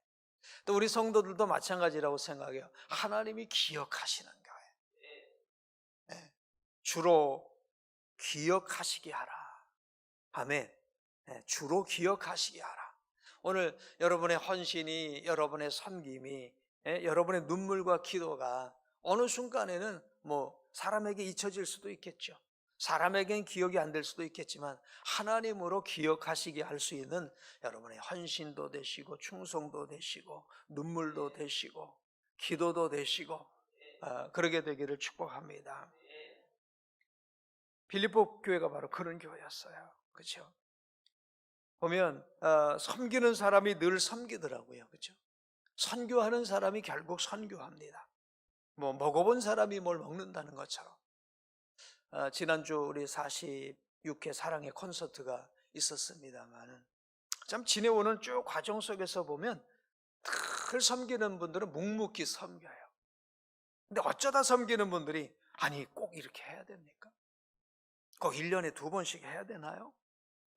또 우리 성도들도 마찬가지라고 생각해요. 하나님이 기억하시는 교회. 주로 기억하시게 하라. 아멘. 주로 기억하시게 하라. 오늘 여러분의 헌신이, 여러분의 섬김이, 여러분의 눈물과 기도가 어느 순간에는 사람에게 잊혀질 수도 있겠죠. 사람에겐 기억이 안 될 수도 있겠지만 하나님으로 기억하시게 할 수 있는 여러분의 헌신도 되시고 충성도 되시고 눈물도 되시고 기도도 되시고 그러게 되기를 축복합니다. 빌립보 교회가 바로 그런 교회였어요. 그렇죠? 보면 섬기는 사람이 늘 섬기더라고요. 그렇죠? 선교하는 사람이 결국 선교합니다. 먹어본 사람이 뭘 먹는다는 것처럼. 지난주 우리 46회 사랑의 콘서트가 있었습니다만, 참 지내오는 쭉 과정 속에서 보면 늘 섬기는 분들은 묵묵히 섬겨요. 근데 어쩌다 섬기는 분들이 아니 꼭 이렇게 해야 됩니까? 꼭 1년에 2번씩 해야 되나요?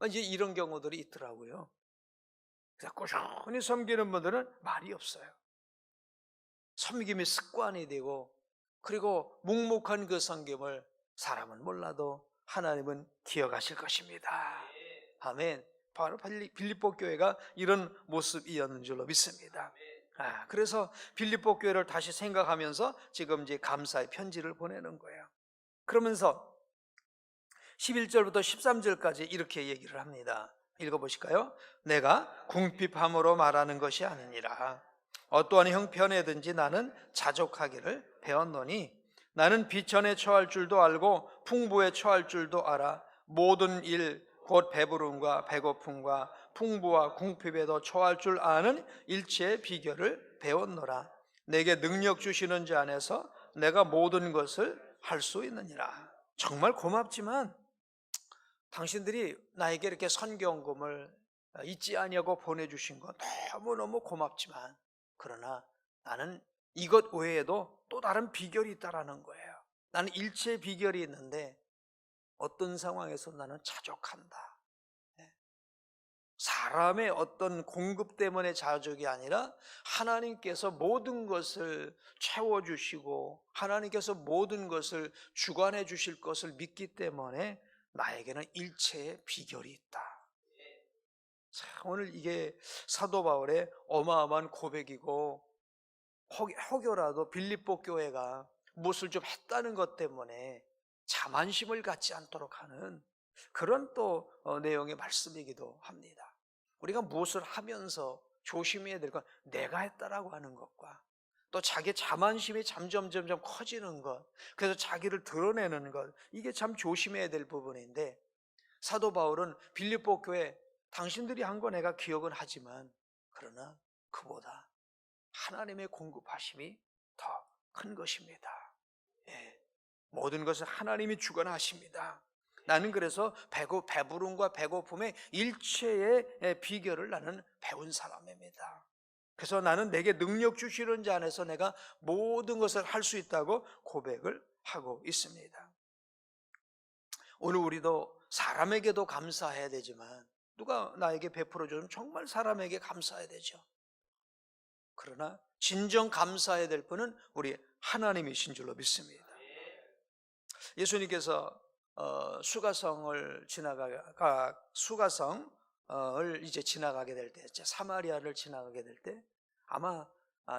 이제 이런 경우들이 있더라고요. 그래서 꾸준히 섬기는 분들은 말이 없어요. 섬김이 습관이 되고, 그리고 묵묵한 그 섬김을 사람은 몰라도 하나님은 기억하실 것입니다. 아멘. 바로 빌립보 교회가 이런 모습이었는 줄로 믿습니다. 그래서 빌립보 교회를 다시 생각하면서 지금 이제 감사의 편지를 보내는 거예요. 그러면서 11절부터 13절까지 이렇게 얘기를 합니다. 읽어보실까요? 내가 궁핍함으로 말하는 것이 아니니라. 어떠한 형편에든지 나는 자족하기를 배웠노니, 나는 비천에 처할 줄도 알고 풍부에 처할 줄도 알아. 모든 일 곧 배부름과 배고픔과 풍부와 궁핍에도 처할 줄 아는 일체의 비결을 배웠노라. 내게 능력 주시는 자 안에서 내가 모든 것을 할 수 있느니라. 정말 고맙지만 당신들이 나에게 이렇게 선교헌금을 잊지 아니하고 보내주신 거 너무너무 고맙지만, 그러나 나는 이것 외에도 또 다른 비결이 있다라는 거예요. 나는 일체의 비결이 있는데 어떤 상황에서 나는 자족한다. 사람의 어떤 공급 때문에 자족이 아니라 하나님께서 모든 것을 채워주시고 하나님께서 모든 것을 주관해 주실 것을 믿기 때문에 나에게는 일체의 비결이 있다. 자, 오늘 이게 사도 바울의 어마어마한 고백이고, 혹여라도 빌립보 교회가 무엇을 좀 했다는 것 때문에 자만심을 갖지 않도록 하는 그런 또 내용의 말씀이기도 합니다. 우리가 무엇을 하면서 조심해야 될 건 내가 했다라고 하는 것과 또 자기 자만심이 점점 커지는 것, 그래서 자기를 드러내는 것, 이게 참 조심해야 될 부분인데, 사도 바울은 빌립보 교회 당신들이 한 거 내가 기억은 하지만 그러나 그보다 하나님의 공급하심이 더 큰 것입니다. 예, 모든 것을 하나님이 주관하십니다. 나는 그래서 배부름과 배고픔의 일체의 비결을 나는 배운 사람입니다. 그래서 나는 내게 능력 주시는 자 안에서 내가 모든 것을 할 수 있다고 고백을 하고 있습니다. 오늘 우리도 사람에게도 감사해야 되지만 누가 나에게 베풀어주면 정말 사람에게 감사해야 되죠. 그러나 진정 감사해야 될 분은 우리 하나님이신 줄로 믿습니다. 예수님께서 수가성을 이제 지나가게 될 때, 사마리아를 지나가게 될 때 아마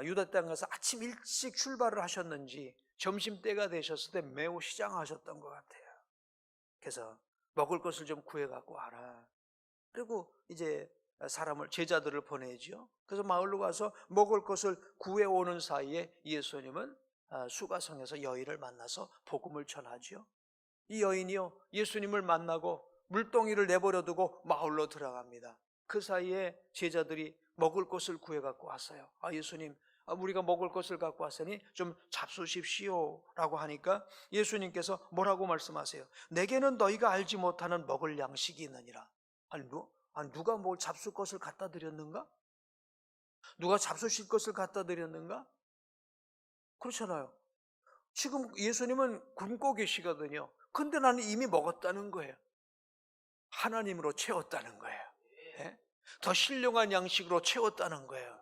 유다 땅 가서 아침 일찍 출발을 하셨는지 점심때가 되셨을 때 매우 시장하셨던 것 같아요. 그래서 먹을 것을 좀 구해 갖고 와라. 그리고 이제 제자들을 보내죠. 그래서 마을로 가서 먹을 것을 구해 오는 사이에 예수님은 수가성에서 여인을 만나서 복음을 전하죠. 이 여인이요, 예수님을 만나고 물동이를 내버려 두고 마을로 들어갑니다. 그 사이에 제자들이 먹을 것을 구해 갖고 왔어요. 예수님, 우리가 먹을 것을 갖고 왔으니 좀 잡수십시오 라고 하니까 예수님께서 뭐라고 말씀하세요? 내게는 너희가 알지 못하는 먹을 양식이 있느니라. 누가 뭘 잡술 것을 갖다 드렸는가? 누가 잡수실 것을 갖다 드렸는가? 그렇잖아요. 지금 예수님은 굶고 계시거든요. 근데 나는 이미 먹었다는 거예요. 하나님으로 채웠다는 거예요. 네? 더 신령한 양식으로 채웠다는 거예요.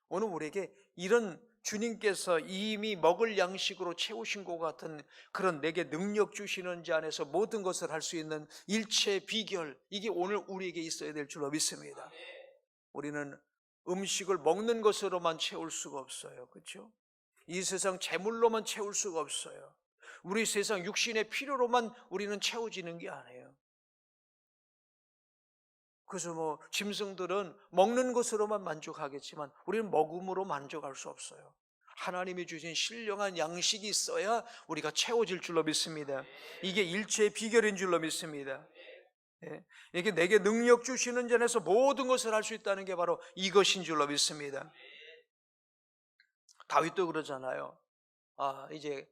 오늘 우리에게 이런 주님께서 이미 먹을 양식으로 채우신 것 같은 그런 내게 능력 주시는 자 안에서 모든 것을 할 수 있는 일체의 비결, 이게 오늘 우리에게 있어야 될 줄로 믿습니다. 우리는 음식을 먹는 것으로만 채울 수가 없어요. 그렇죠? 이 세상 재물로만 채울 수가 없어요. 우리 세상 육신의 필요로만 우리는 채워지는 게 아니에요. 그래서 짐승들은 먹는 것으로만 만족하겠지만 우리는 먹음으로 만족할 수 없어요. 하나님이 주신 신령한 양식이 있어야 우리가 채워질 줄로 믿습니다. 이게 일체의 비결인 줄로 믿습니다. 이게 내게 능력 주시는 자에서 모든 것을 할 수 있다는 게 바로 이것인 줄로 믿습니다. 다윗도 그러잖아요. 이제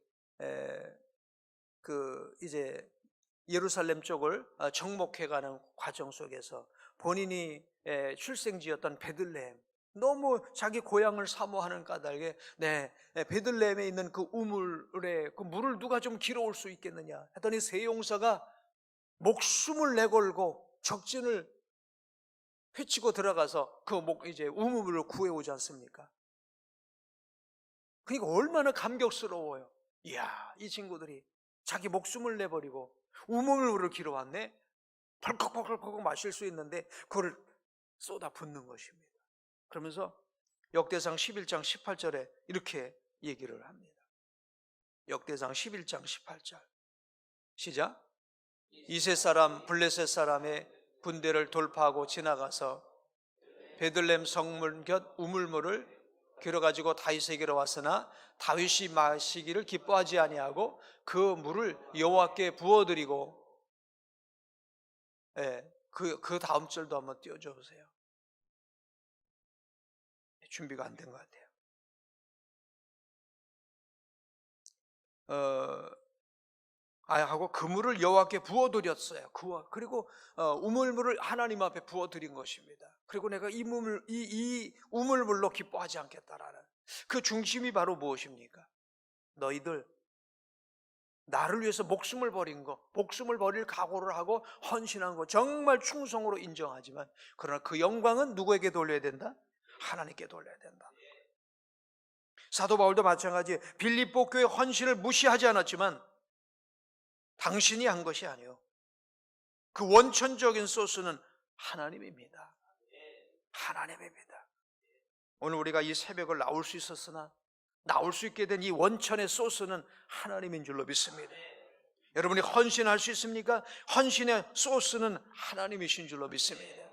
예루살렘 쪽을 정복해가는 과정 속에서 본인이 출생지였던 베들레헴, 너무 자기 고향을 사모하는 까닭에 베들레헴에 있는 그 우물에 그 물을 누가 좀 길어올 수 있겠느냐 했더니 세 용사가 목숨을 내걸고 적진을 헤치고 들어가서 그 우물을 구해오지 않습니까? 그러니까 얼마나 감격스러워요. 이야, 이 친구들이 자기 목숨을 내버리고 우물물을 길어왔네. 벌컥벌컥 마실 수 있는데 그걸 쏟아 붓는 것입니다. 그러면서 역대상 11장 18절에 이렇게 얘기를 합니다. 역대상 11장 18절 시작. 이셋 사람 블레셋 사람의 군대를 돌파하고 지나가서 베들레헴 성문 곁 우물물을 길어가지고 다윗에게로 왔으나 다윗이 마시기를 기뻐하지 아니하고 그 물을 여호와께 부어드리고, 그 다음 절도 한번 띄워줘 보세요. 준비가 안 된 것 같아요. 하고 그물을 여호와께 부어드렸어요. 그리고 우물물을 하나님 앞에 부어드린 것입니다. 그리고 내가 이 우물물로 기뻐하지 않겠다라는 그 중심이 바로 무엇입니까? 너희들 나를 위해서 목숨을 버린 거, 목숨을 버릴 각오를 하고 헌신한 거 정말 충성으로 인정하지만, 그러나 그 영광은 누구에게 돌려야 된다? 하나님께 돌려야 된다. 사도 바울도 마찬가지, 빌립보 교회 헌신을 무시하지 않았지만 당신이 한 것이 아니요, 그 원천적인 소스는 하나님입니다. 하나님입니다. 오늘 우리가 이 새벽을 나올 수 있었으나 나올 수 있게 된 이 원천의 소스는 하나님인 줄로 믿습니다. 여러분이 헌신할 수 있습니까? 헌신의 소스는 하나님이신 줄로 믿습니다.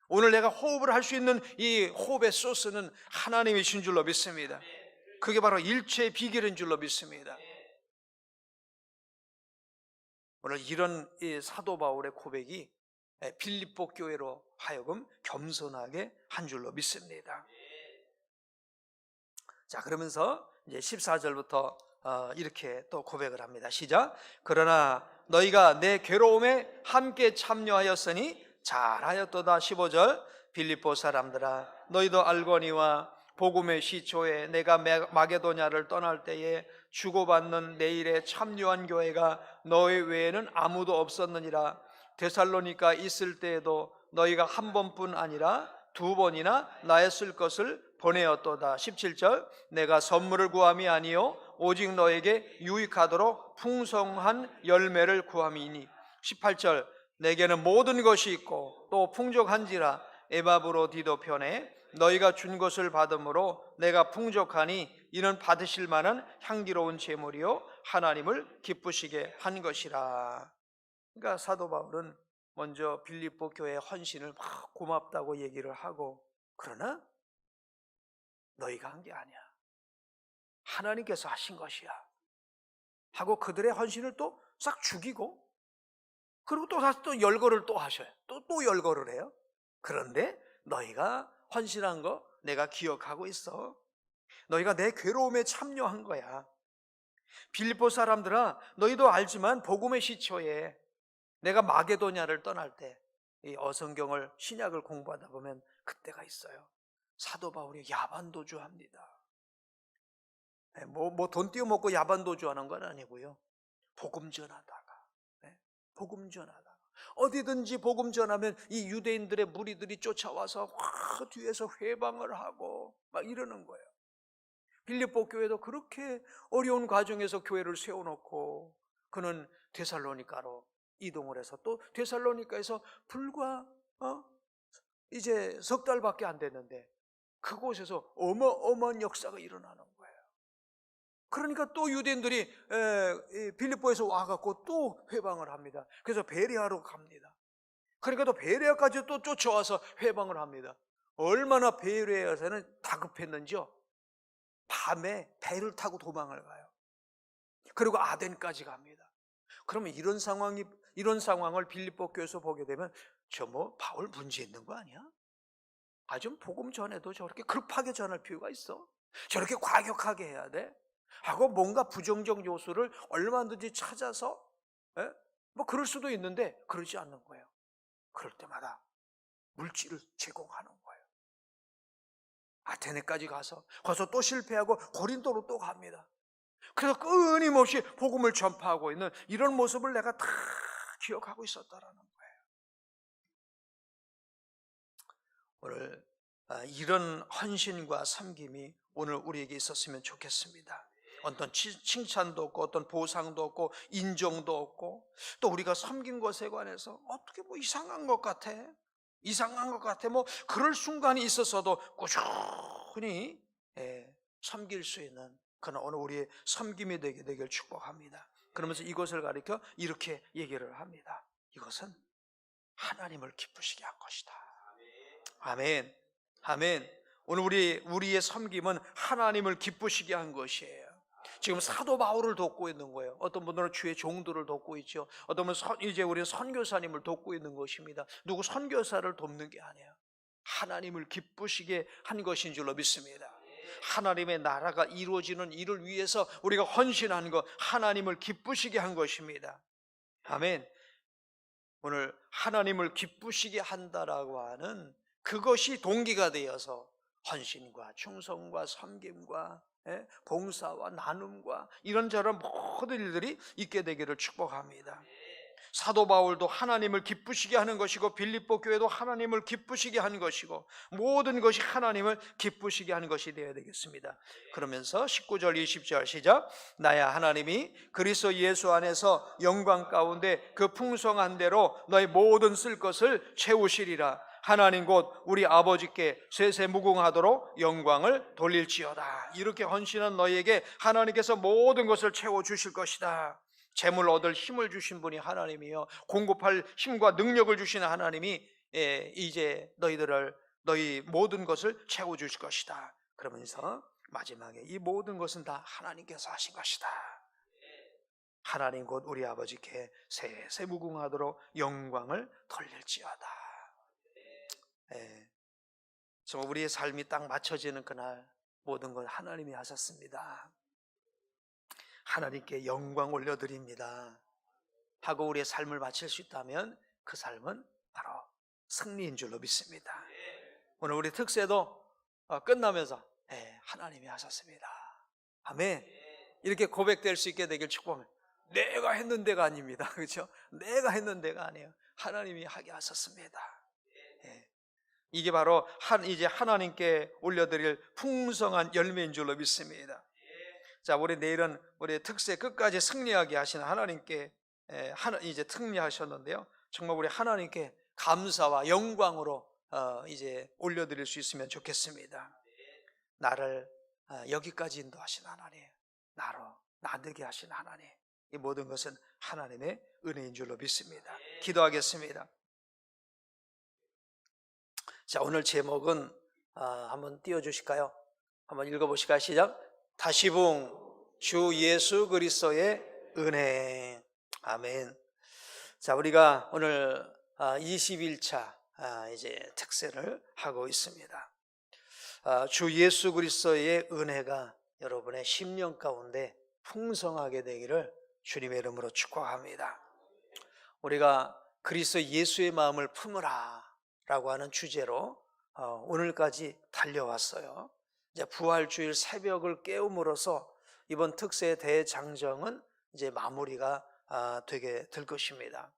오늘 내가 호흡을 할 수 있는 이 호흡의 소스는 하나님이신 줄로 믿습니다. 그게 바로 일체의 비결인 줄로 믿습니다. 오늘 이런 이 사도 바울의 고백이 빌립보 교회로 하여금 겸손하게 한 줄로 믿습니다. 자, 그러면서 이제 14절부터 이렇게 또 고백을 합니다. 시작. 그러나 너희가 내 괴로움에 함께 참여하였으니 잘하였도다. 15절. 빌립보 사람들아, 너희도 알거니와 복음의 시초에 내가 마게도냐를 떠날 때에 주고받는 내일에 참여한 교회가 너희 외에는 아무도 없었느니라. 데살로니가 있을 때에도 너희가 한 번뿐 아니라 두 번이나 나의 쓸 것을 보내었도다. 17절. 내가 선물을 구함이 아니요 오직 너에게 유익하도록 풍성한 열매를 구함이니. 18절. 내게는 모든 것이 있고 또 풍족한지라 에바브로디도 편에 너희가 준 것을 받음으로 내가 풍족하니 이는 받으실 만한 향기로운 제물이요 하나님을 기쁘시게 한 것이라. 그러니까 사도 바울은 먼저 빌립보 교회 헌신을 막 고맙다고 얘기를 하고, 그러나 너희가 한 게 아니야, 하나님께서 하신 것이야 하고 그들의 헌신을 또 싹 죽이고, 그리고 또 다시 또 열거를 또 하셔요. 또 열거를 해요. 그런데 너희가 헌신한 거 내가 기억하고 있어. 너희가 내 괴로움에 참여한 거야. 빌립보 사람들아, 너희도 알지만 복음의 시초에 내가 마게도냐를 떠날 때 이 어성경을 신약을 공부하다 보면 그때가 있어요. 사도 바울이 야반도주합니다. 돈 띄워먹고 야반도주하는 건 아니고요, 복음 전하다가, 복음 전하다가 어디든지 복음 전하면 이 유대인들의 무리들이 쫓아와서 뒤에서 회방을 하고 막 이러는 거예요. 빌립보 교회도 그렇게 어려운 과정에서 교회를 세워놓고 그는 데살로니가로 이동을 해서 또 데살로니가에서 불과 이제 석 달밖에 안 됐는데 그곳에서 어마어마한 역사가 일어나는 거예요. 그러니까 또 유대인들이 빌립보에서 와갖고 또 회방을 합니다. 그래서 베레아로 갑니다. 그러니까 또 베레아까지 또 쫓아와서 회방을 합니다. 얼마나 베레아에서는 다급했는지요, 밤에 배를 타고 도망을 가요. 그리고 아덴까지 갑니다. 그러면 이런 상황을 빌립보 교회에서 보게 되면 바울 문제 있는 거 아니야? 좀 복음 전에도 저렇게 급하게 전할 필요가 있어? 저렇게 과격하게 해야 돼? 하고 뭔가 부정적 요소를 얼마든지 찾아서 그럴 수도 있는데 그러지 않는 거예요. 그럴 때마다 물질을 제공하는 거예요. 아테네까지 가서 거기서 또 실패하고 고린도로 또 갑니다. 그래서 끊임없이 복음을 전파하고 있는 이런 모습을 내가 다 기억하고 있었다라는 거예요. 오늘 이런 헌신과 섬김이 오늘 우리에게 있었으면 좋겠습니다. 어떤 칭찬도 없고 어떤 보상도 없고 인정도 없고, 또 우리가 섬긴 것에 관해서 어떻게 이상한 것 같아, 그럴 순간이 있었어도 꾸준히 섬길 수 있는 그런 오늘 우리의 섬김이 되길 축복합니다. 그러면서 이것을 가리켜 이렇게 얘기를 합니다. 이것은 하나님을 기쁘시게 한 것이다. 아멘. 아멘. 오늘 우리의 섬김은 하나님을 기쁘시게 한 것이에요. 지금 사도 바울을 돕고 있는 거예요. 어떤 분들은 주의 종들을 돕고 있죠. 어떤 분은 이제 우리는 선교사님을 돕고 있는 것입니다. 누구 선교사를 돕는 게 아니에요. 하나님을 기쁘시게 한 것인 줄로 믿습니다. 하나님의 나라가 이루어지는 일을 위해서 우리가 헌신한 것, 하나님을 기쁘시게 한 것입니다. 아멘. 오늘 하나님을 기쁘시게 한다라고 하는 그것이 동기가 되어서 헌신과 충성과 섬김과 봉사와 나눔과 이런저런 모든 일들이 있게 되기를 축복합니다. 사도 바울도 하나님을 기쁘시게 하는 것이고 빌립보 교회도 하나님을 기쁘시게 하는 것이고 모든 것이 하나님을 기쁘시게 하는 것이 되어야 되겠습니다. 그러면서 19절 20절 시작. 나야 하나님이 그리스도 예수 안에서 영광 가운데 그 풍성한 대로 너희 모든 쓸 것을 채우시리라. 하나님 곧 우리 아버지께 세세무궁하도록 영광을 돌릴지어다. 이렇게 헌신한 너희에게 하나님께서 모든 것을 채워주실 것이다. 재물 얻을 힘을 주신 분이 하나님이요, 공급할 힘과 능력을 주시는 하나님이 이제 너희 모든 것을 채워주실 것이다. 그러면서 마지막에 이 모든 것은 다 하나님께서 하신 것이다. 하나님 곧 우리 아버지께 세세무궁하도록 영광을 돌릴지어다. 정말 우리의 삶이 딱 맞춰지는 그날 모든 걸 하나님이 하셨습니다. 하나님께 영광 올려드립니다 하고 우리의 삶을 마칠 수 있다면 그 삶은 바로 승리인 줄로 믿습니다. 오늘 우리 특세도 끝나면서 하나님이 하셨습니다. 아멘. 이렇게 고백될 수 있게 되길 축복합니다. 내가 했는 데가 아닙니다. 그렇죠? 내가 했는 데가 아니에요. 하나님이 하게 하셨습니다. 이게 바로 이제 하나님께 올려드릴 풍성한 열매인 줄로 믿습니다. 자, 우리 내일은 우리 특세 끝까지 승리하게 하시는 하나님께 이제 승리하셨는데요. 정말 우리 하나님께 감사와 영광으로 이제 올려드릴 수 있으면 좋겠습니다. 나를 여기까지 인도하신 하나님, 나되게 하신 하나님, 이 모든 것은 하나님의 은혜인 줄로 믿습니다. 기도하겠습니다. 자, 오늘 제목은 한번 띄워주실까요? 한번 읽어보실까요? 시작. 다시붕 주 예수 그리스도의 은혜. 아멘. 자, 우리가 오늘 21차 이제 특세를 하고 있습니다. 주 예수 그리스도의 은혜가 여러분의 심령 가운데 풍성하게 되기를 주님의 이름으로 축복합니다. 우리가 그리스도 예수의 마음을 품으라 라고 하는 주제로 오늘까지 달려왔어요. 이제 부활주일 새벽을 깨움으로써 이번 특세의 대장정은 이제 마무리가 되게 될 것입니다.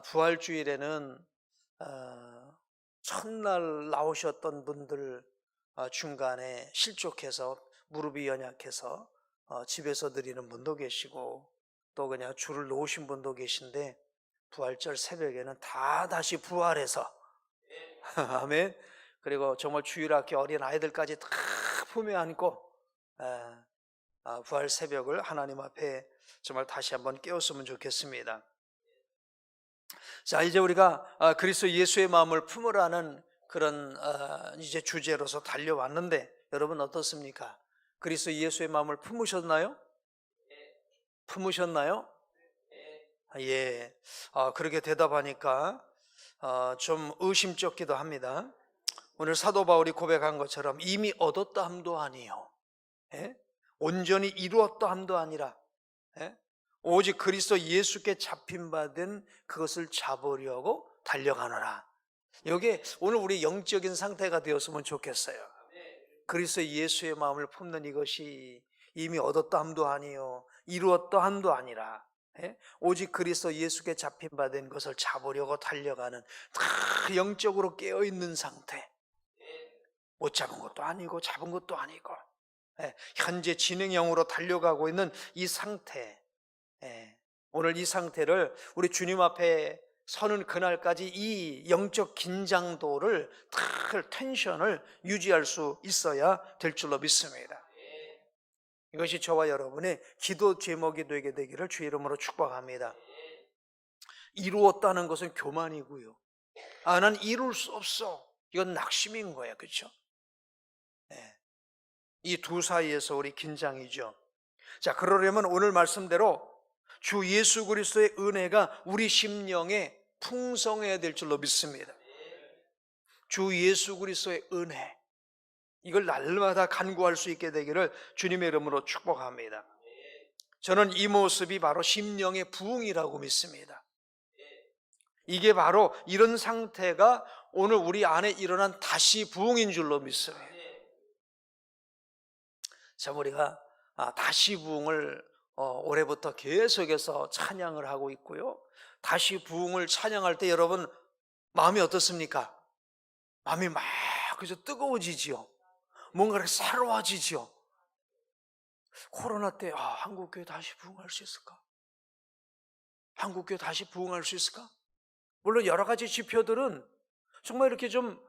부활주일에는 첫날 나오셨던 분들 중간에 실족해서 무릎이 연약해서 집에서 드리는 분도 계시고 또 그냥 줄을 놓으신 분도 계신데 부활절 새벽에는 다 다시 부활해서 아멘. 그리고 정말 주일학교 어린 아이들까지 다 품에 안고 부활 새벽을 하나님 앞에 정말 다시 한번 깨웠으면 좋겠습니다. 자, 이제 우리가 그리스도 예수의 마음을 품으라는 그런 이제 주제로서 달려왔는데 여러분 어떻습니까? 그리스도 예수의 마음을 품으셨나요? 품으셨나요? 예. 그렇게 대답하니까 좀 의심쩍기도 합니다. 오늘 사도 바울이 고백한 것처럼 이미 얻었다 함도 아니요, 온전히 이루었다 함도 아니라 오직 그리스도 예수께 잡힌 바 된 그것을 잡으려고 달려가노라. 여기에 오늘 우리 영적인 상태가 되었으면 좋겠어요. 그리스도 예수의 마음을 품는 이것이 이미 얻었다 함도 아니요 이루었다 함도 아니라 오직 그리스도 예수께 잡힌 바 된 것을 잡으려고 달려가는 다 영적으로 깨어있는 상태. 못 잡은 것도 아니고 잡은 것도 아니고 현재 진행형으로 달려가고 있는 이 상태, 오늘 이 상태를 우리 주님 앞에 서는 그날까지 이 영적 긴장도를 텐션을 유지할 수 있어야 될 줄로 믿습니다. 이것이 저와 여러분의 기도 제목이 되게 되기를 주의 이름으로 축복합니다. 이루었다는 것은 교만이고요. 난 이룰 수 없어. 이건 낙심인 거예요. 그렇죠? 이 두 사이에서 우리 긴장이죠. 자, 그러려면 오늘 말씀대로 주 예수 그리스도의 은혜가 우리 심령에 풍성해야 될 줄로 믿습니다. 주 예수 그리스도의 은혜, 이걸 날마다 간구할 수 있게 되기를 주님의 이름으로 축복합니다. 저는 이 모습이 바로 심령의 부흥이라고 믿습니다. 이게 바로 이런 상태가 오늘 우리 안에 일어난 다시 부흥인 줄로 믿습니다. 자, 우리가 다시 부흥을 올해부터 계속해서 찬양을 하고 있고요. 다시 부흥을 찬양할 때 여러분 마음이 어떻습니까? 마음이 막 그저 뜨거워지지요. 뭔가 이렇게 새로워지지요. 코로나 때 한국교회 다시 부흥할 수 있을까? 한국교회 다시 부흥할 수 있을까? 물론 여러 가지 지표들은 정말 이렇게 좀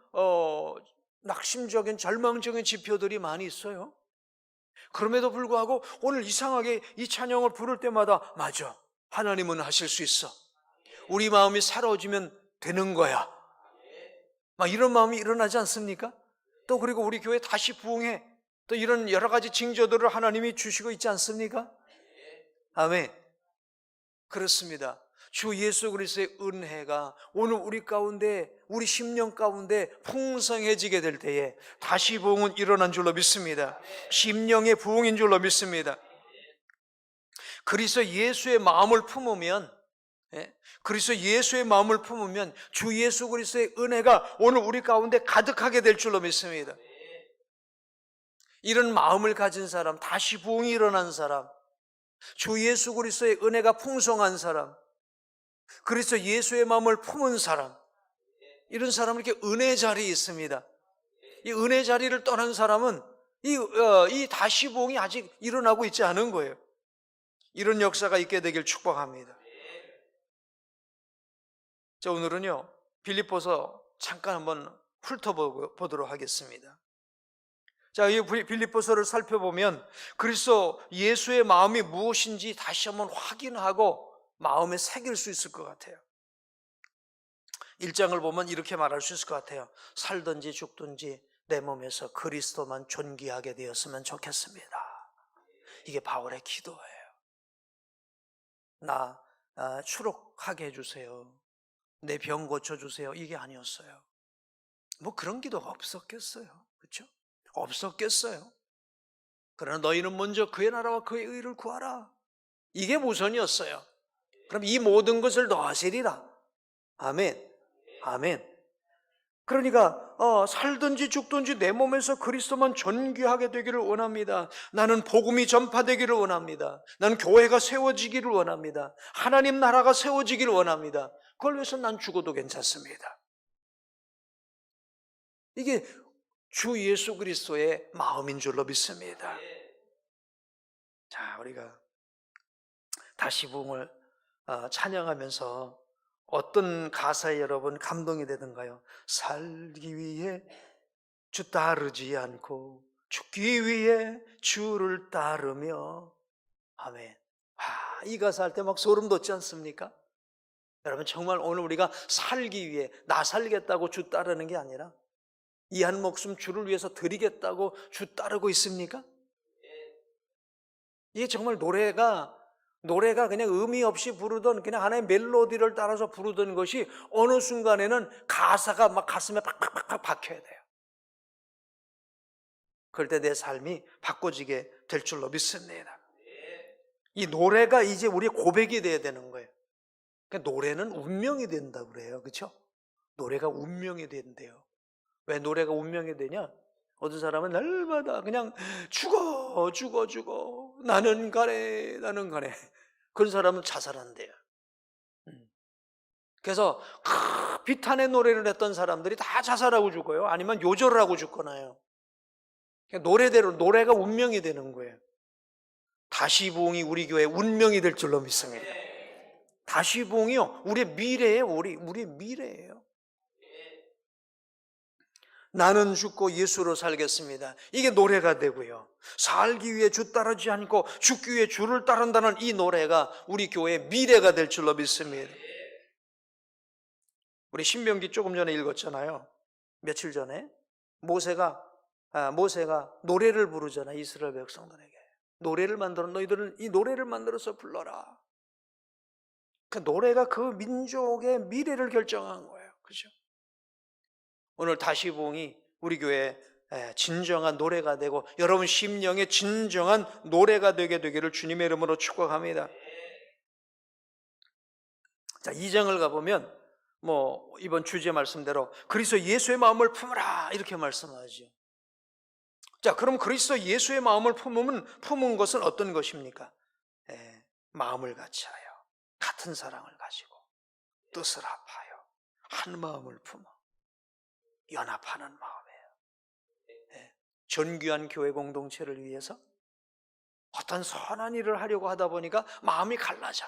낙심적인 절망적인 지표들이 많이 있어요. 그럼에도 불구하고 오늘 이상하게 이 찬양을 부를 때마다 맞아, 하나님은 하실 수 있어. 우리 마음이 새로워지면 되는 거야. 막 이런 마음이 일어나지 않습니까? 또 그리고 우리 교회 다시 부흥해. 또 이런 여러 가지 징조들을 하나님이 주시고 있지 않습니까? 아멘. 그렇습니다. 주 예수 그리스도의 은혜가 오늘 우리 가운데, 우리 심령 가운데 풍성해지게 될 때에 다시 부흥은 일어난 줄로 믿습니다. 심령의 부흥인 줄로 믿습니다. 그리스도 예수의 마음을 품으면, 그리스도 예수의 마음을 품으면 주 예수 그리스도의 은혜가 오늘 우리 가운데 가득하게 될 줄로 믿습니다. 이런 마음을 가진 사람, 다시 부흥이 일어난 사람, 주 예수 그리스도의 은혜가 풍성한 사람, 그리스도 예수의 마음을 품은 사람, 이런 사람은 이렇게 은혜 자리에 있습니다. 이 은혜 자리를 떠난 사람은 이 다시 부흥이 아직 일어나고 있지 않은 거예요. 이런 역사가 있게 되길 축복합니다. 자, 오늘은요 빌립보서 잠깐 한번 훑어보도록 하겠습니다. 자, 이 빌립보서를 살펴보면 그리스도 예수의 마음이 무엇인지 다시 한번 확인하고 마음에 새길 수 있을 것 같아요. 1장을 보면 이렇게 말할 수 있을 것 같아요. 살든지 죽든지 내 몸에서 그리스도만 존귀하게 되었으면 좋겠습니다. 이게 바울의 기도예요. 나 추록하게 해주세요. 내 병 고쳐주세요. 이게 아니었어요. 뭐 그런 기도가 없었겠어요. 그렇죠? 없었겠어요. 그러나 너희는 먼저 그의 나라와 그의 의를 구하라. 이게 우선이었어요. 그럼 이 모든 것을 더하시리라. 아멘. 아멘. 그러니까 살든지 죽든지 내 몸에서 그리스도만 존귀하게 되기를 원합니다. 나는 복음이 전파되기를 원합니다. 나는 교회가 세워지기를 원합니다. 하나님 나라가 세워지기를 원합니다. 그걸 위해서 난 죽어도 괜찮습니다. 이게 주 예수 그리스도의 마음인 줄로 믿습니다. 자, 우리가 다시 부흥을 찬양하면서 어떤 가사에 여러분 감동이 되던가요? 살기 위해 주 따르지 않고 죽기 위해 주를 따르며. 아멘. 이 가사 할 때 막 소름 돋지 않습니까? 여러분 정말 오늘 우리가 살기 위해 나 살겠다고 주 따르는 게 아니라 이 한 목숨 주를 위해서 드리겠다고 주 따르고 있습니까? 이게 정말 노래가 그냥 의미 없이 부르던 그냥 하나의 멜로디를 따라서 부르던 것이 어느 순간에는 가사가 막 가슴에 팍팍팍 박혀야 돼요. 그럴 때 내 삶이 바꿔지게 될 줄로 믿습니다. 이 노래가 이제 우리의 고백이 돼야 되는 거예요. 그러니까 노래는 운명이 된다고 그래요. 그렇죠? 노래가 운명이 된대요. 왜 노래가 운명이 되냐? 어떤 사람은 날마다 그냥 죽어 나는 가래 그런 사람은 자살한대요. 그래서 비탄의 노래를 했던 사람들이 다 자살하고 죽어요. 아니면 요절을 하고 죽거나요. 노래대로 노래가 운명이 되는 거예요. 다시 부흥이 우리 교회의 운명이 될 줄로 믿습니다. 다시 부흥이요 우리의 미래예요. 우리의 미래예요. 나는 죽고 예수로 살겠습니다. 이게 노래가 되고요. 살기 위해 주 따르지 않고 죽기 위해 주를 따른다는 이 노래가 우리 교회의 미래가 될 줄로 믿습니다. 우리 신명기 조금 전에 읽었잖아요. 며칠 전에 모세가 노래를 부르잖아요. 이스라엘 백성들에게 노래를 만들어 너희들은 이 노래를 만들어서 불러라. 그 노래가 그 민족의 미래를 결정한 거예요. 그렇죠? 오늘 다시 부흥이 우리 교회에 진정한 노래가 되고 여러분 심령의 진정한 노래가 되게 되기를 주님의 이름으로 축복합니다. 자, 2장을 가보면 이번 주제 말씀대로 그리스도 예수의 마음을 품으라 이렇게 말씀하죠. 자, 그럼 그리스도 예수의 마음을 품은 것은 어떤 것입니까? 마음을 같이하여 같은 사랑을 가지고 뜻을 합하여 한 마음을 품어 연합하는 마음이에요. 존귀한 교회 공동체를 위해서 어떤 선한 일을 하려고 하다 보니까 마음이 갈라져.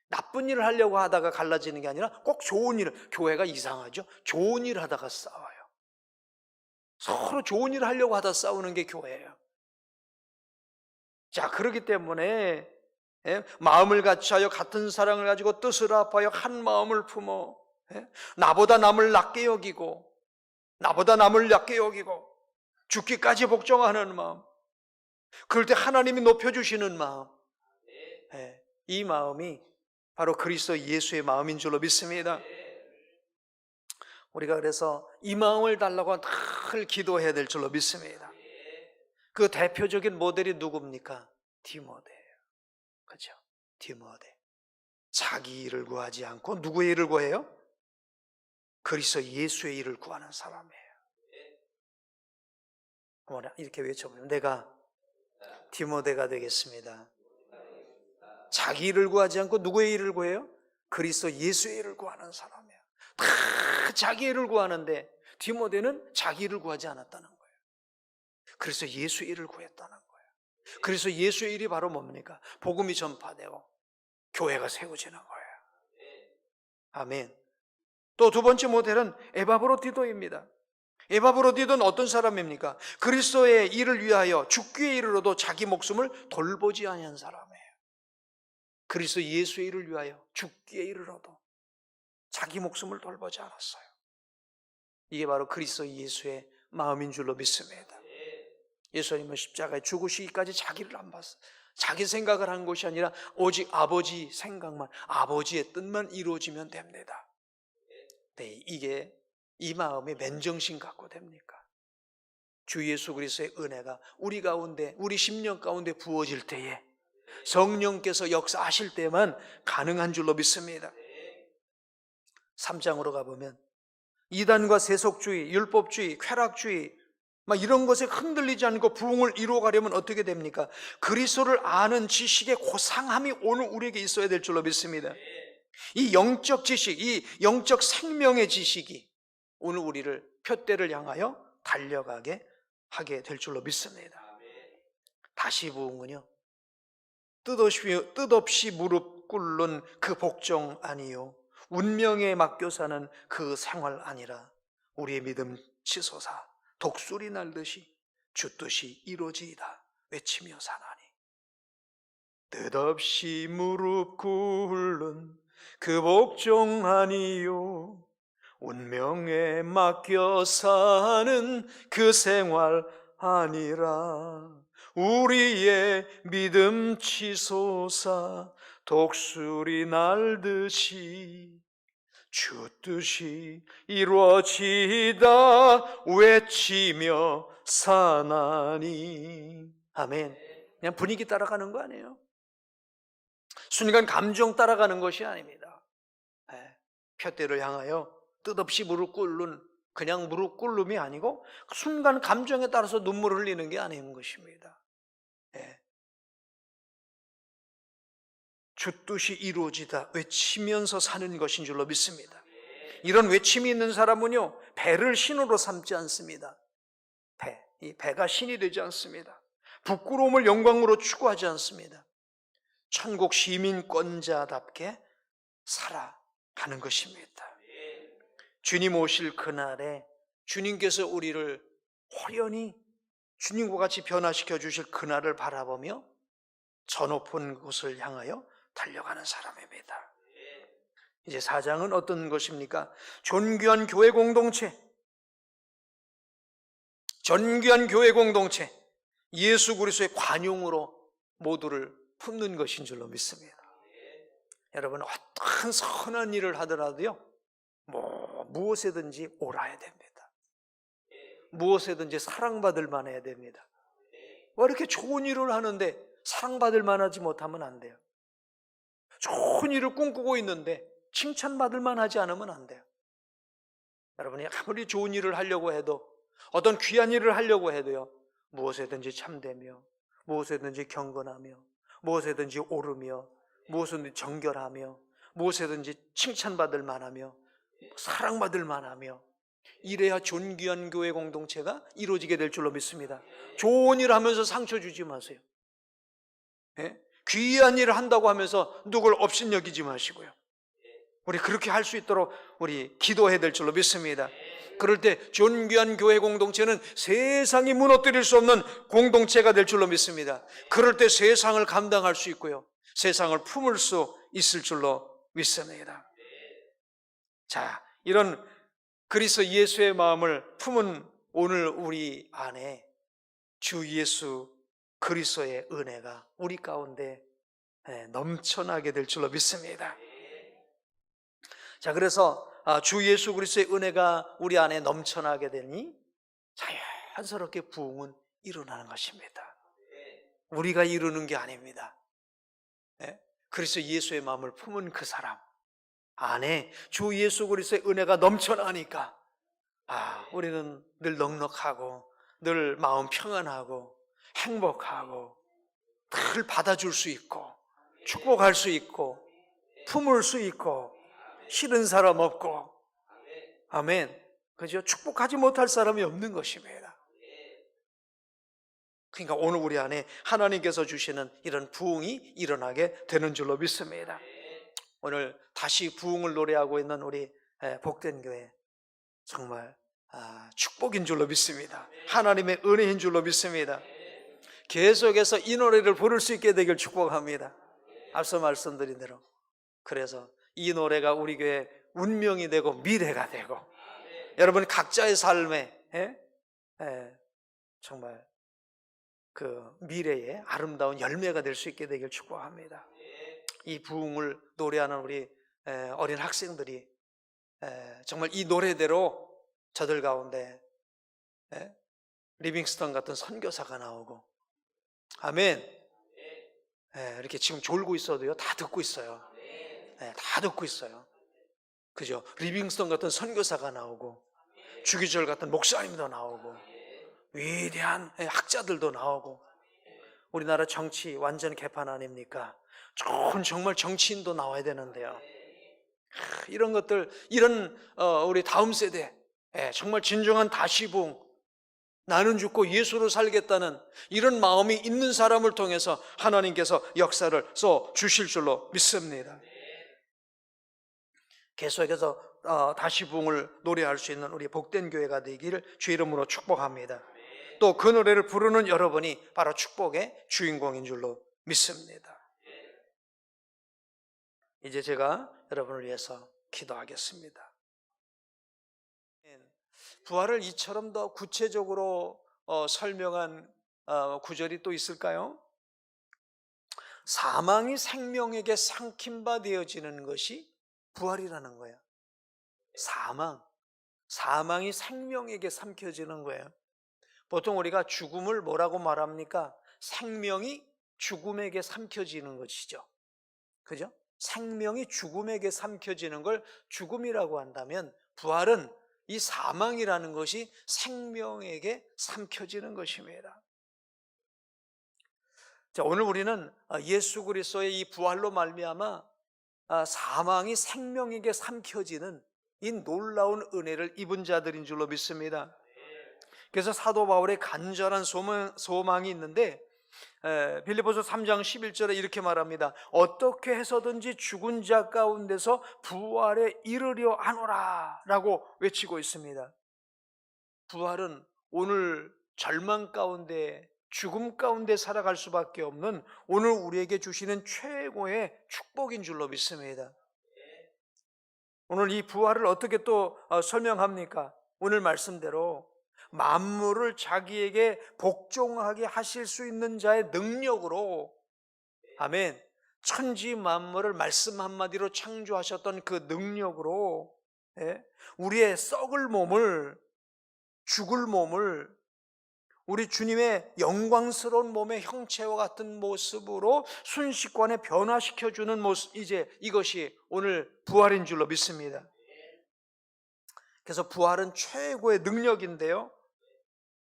나쁜 일을 하려고 하다가 갈라지는 게 아니라 꼭 좋은 일을, 교회가 이상하죠. 좋은 일을 하다가 싸워요. 서로 좋은 일을 하려고 하다 싸우는 게 교회예요. 자, 그렇기 때문에 마음을 같이하여 같은 사랑을 가지고 뜻을 합하여 한 마음을 품어 나보다 남을 낮게 여기고 죽기까지 복종하는 마음, 그럴 때 하나님이 높여주시는 마음, 이 마음이 바로 그리스도 예수의 마음인 줄로 믿습니다. 우리가 그래서 이 마음을 달라고 늘 기도해야 될 줄로 믿습니다. 그 대표적인 모델이 누굽니까? 디모데예요. 그렇죠? 디모데. 자기 일을 구하지 않고 누구의 일을 구해요? 그리스도 예수의 일을 구하는 사람이에요. 이렇게 외쳐보면 내가 디모데가 되겠습니다. 자기 일을 구하지 않고 누구의 일을 구해요? 그리스도 예수의 일을 구하는 사람이에요. 다 자기 일을 구하는데 디모데는 자기 일을 구하지 않았다는 거예요. 그래서 예수 일을 구했다는 거예요. 그래서 예수의 일이 바로 뭡니까? 복음이 전파되고 교회가 세워지는 거예요. 아멘. 또 두 번째 모델은 에바브로디도입니다. 에바브로디도는 어떤 사람입니까? 그리스도의 일을 위하여 죽기에 이르러도 자기 목숨을 돌보지 아니한 사람이에요. 그리스도 예수의 일을 위하여 죽기에 이르러도 자기 목숨을 돌보지 않았어요. 이게 바로 그리스도 예수의 마음인 줄로 믿습니다. 예수님은 십자가에 죽으시기까지 자기를 안 봤어요. 자기 생각을 한 것이 아니라 오직 아버지 생각만, 아버지의 뜻만 이루어지면 됩니다. 네, 이게 이 마음이 맨정신 갖고 됩니까? 주 예수 그리스도의 은혜가 우리 가운데, 우리 심령 가운데 부어질 때에 성령께서 역사하실 때만 가능한 줄로 믿습니다. 3장으로 가보면 이단과 세속주의, 율법주의, 쾌락주의 이런 것에 흔들리지 않고 부흥을 이루어가려면 어떻게 됩니까? 그리스도를 아는 지식의 고상함이 오늘 우리에게 있어야 될 줄로 믿습니다. 이 영적 지식, 이 영적 생명의 지식이 오늘 우리를 표대를 향하여 달려가게 하게 될 줄로 믿습니다. 다시 부흥은요, 뜻없이 무릎 꿇는 그 복종 아니요 운명에 맡겨 사는 그 생활 아니라 우리의 믿음 치솟아 독수리 날듯이 주 뜻이 이루어지이다 외치며 사나니 뜻없이 무릎 꿇는 그 복종 아니요 운명에 맡겨 사는 그 생활 아니라 우리의 믿음 치솟아 독수리 날듯이 주 뜻이 이루어지다 외치며 사나니. 아멘. 그냥 분위기 따라가는 거 아니에요. 순간 감정 따라가는 것이 아닙니다. 표대를 향하여 뜻없이 무릎 꿇는, 그냥 무릎 꿇음이 아니고 순간 감정에 따라서 눈물을 흘리는 게 아닌 것입니다. 주 뜻이 이루어지다 외치면서 사는 것인 줄로 믿습니다. 이런 외침이 있는 사람은요, 배를 신으로 삼지 않습니다. 이 배가 신이 되지 않습니다. 부끄러움을 영광으로 추구하지 않습니다. 천국 시민권자답게 살아가는 것입니다. 주님 오실 그날에 주님께서 우리를 호련히 주님과 같이 변화시켜 주실 그날을 바라보며 저 높은 곳을 향하여 달려가는 사람입니다. 이제 4장은 어떤 것입니까? 존귀한 교회 공동체, 예수 그리스도의 관용으로 모두를 품는 것인 줄로 믿습니다. 여러분, 어떤 선한 일을 하더라도요, 무엇에든지 옳아야 됩니다. 무엇에든지 사랑받을 만해야 됩니다. 왜 이렇게 좋은 일을 하는데 사랑받을 만하지 못하면 안 돼요. 좋은 일을 꿈꾸고 있는데 칭찬받을 만하지 않으면 안 돼요. 여러분이 아무리 좋은 일을 하려고 해도, 어떤 귀한 일을 하려고 해도요, 무엇에든지 참되며, 무엇에든지 경건하며, 무엇에든지 오르며, 무엇에든지 정결하며, 무엇에든지 칭찬받을 만하며, 사랑받을 만하며, 이래야 존귀한 교회 공동체가 이루어지게 될 줄로 믿습니다. 좋은 일을 하면서 상처 주지 마세요. 예? 귀한 일을 한다고 하면서 누굴 업신여기지 마시고요. 우리 그렇게 할 수 있도록 우리 기도해야 될 줄로 믿습니다. 그럴 때 존귀한 교회 공동체는 세상이 무너뜨릴 수 없는 공동체가 될 줄로 믿습니다. 그럴 때 세상을 감당할 수 있고요, 세상을 품을 수 있을 줄로 믿습니다. 자, 이런 그리스도 예수의 마음을 품은 오늘 우리 안에 주 예수 그리스도의 은혜가 우리 가운데 넘쳐나게 될 줄로 믿습니다. 자, 그래서 주 예수 그리스도의 은혜가 우리 안에 넘쳐나게 되니 자연스럽게 부흥은 일어나는 것입니다. 우리가 이루는 게 아닙니다. 그리스도 예수의 마음을 품은 그 사람 안에 주 예수 그리스도의 은혜가 넘쳐나니까 우리는 늘 넉넉하고, 늘 마음 평안하고 행복하고, 늘 받아줄 수 있고 축복할 수 있고 품을 수 있고, 싫은 사람 없고. 아멘. 그죠? 축복하지 못할 사람이 없는 것입니다. 그러니까 오늘 우리 안에 하나님께서 주시는 이런 부흥이 일어나게 되는 줄로 믿습니다. 오늘 다시 부흥을 노래하고 있는 우리 복된 교회, 정말 축복인 줄로 믿습니다. 하나님의 은혜인 줄로 믿습니다. 계속해서 이 노래를 부를 수 있게 되길 축복합니다. 앞서 말씀드린 대로. 그래서 이 노래가 우리 교회의 운명이 되고 미래가 되고, 여러분 각자의 삶에 정말 그 미래의 아름다운 열매가 될 수 있게 되길 축복합니다. 이 부흥을 노래하는 우리 어린 학생들이 정말 이 노래대로 저들 가운데 리빙스턴 같은 선교사가 나오고, 아멘. 이렇게 지금 졸고 있어도요, 다 듣고 있어요. 다 듣고 있어요. 그죠? 리빙스턴 같은 선교사가 나오고, 주기절 같은 목사님도 나오고, 위대한 학자들도 나오고, 우리나라 정치 완전 개판 아닙니까? 좋은 정말 정치인도 나와야 되는데요. 이런 것들, 이런 우리 다음 세대 정말 진정한 다시붕, 나는 죽고 예수로 살겠다는 이런 마음이 있는 사람을 통해서 하나님께서 역사를 써 주실 줄로 믿습니다. 계속해서 다시 부흥을 노래할 수 있는 우리 복된 교회가 되기를 주 이름으로 축복합니다. 또 그 노래를 부르는 여러분이 바로 축복의 주인공인 줄로 믿습니다. 이제 제가 여러분을 위해서 기도하겠습니다. 부활을 이처럼 더 구체적으로 설명한 구절이 또 있을까요? 사망이 생명에게 삼킨 바 되어지는 것이 부활이라는 거예요. 사망이 생명에게 삼켜지는 거예요. 보통 우리가 죽음을 뭐라고 말합니까? 생명이 죽음에게 삼켜지는 것이죠. 그죠? 생명이 죽음에게 삼켜지는 걸 죽음이라고 한다면, 부활은 이 사망이라는 것이 생명에게 삼켜지는 것입니다. 자, 오늘 우리는 예수 그리스도의 이 부활로 말미암아 사망이 생명에게 삼켜지는 이 놀라운 은혜를 입은 자들인 줄로 믿습니다. 그래서 사도 바울의 간절한 소망이 있는데, 빌립보서 3장 11절에 이렇게 말합니다. 어떻게 해서든지 죽은 자 가운데서 부활에 이르려 하노라 라고 외치고 있습니다. 부활은 오늘 절망 가운데, 죽음 가운데 살아갈 수밖에 없는 오늘 우리에게 주시는 최고의 축복인 줄로 믿습니다. 오늘 이 부활을 어떻게 또 설명합니까? 오늘 말씀대로 만물을 자기에게 복종하게 하실 수 있는 자의 능력으로, 아멘, 천지 만물을 말씀 한마디로 창조하셨던 그 능력으로 우리의 썩을 몸을 죽을 몸을 우리 주님의 영광스러운 몸의 형체와 같은 모습으로 순식간에 변화시켜주는 모습, 이제 이것이 오늘 부활인 줄로 믿습니다. 그래서 부활은 최고의 능력인데요,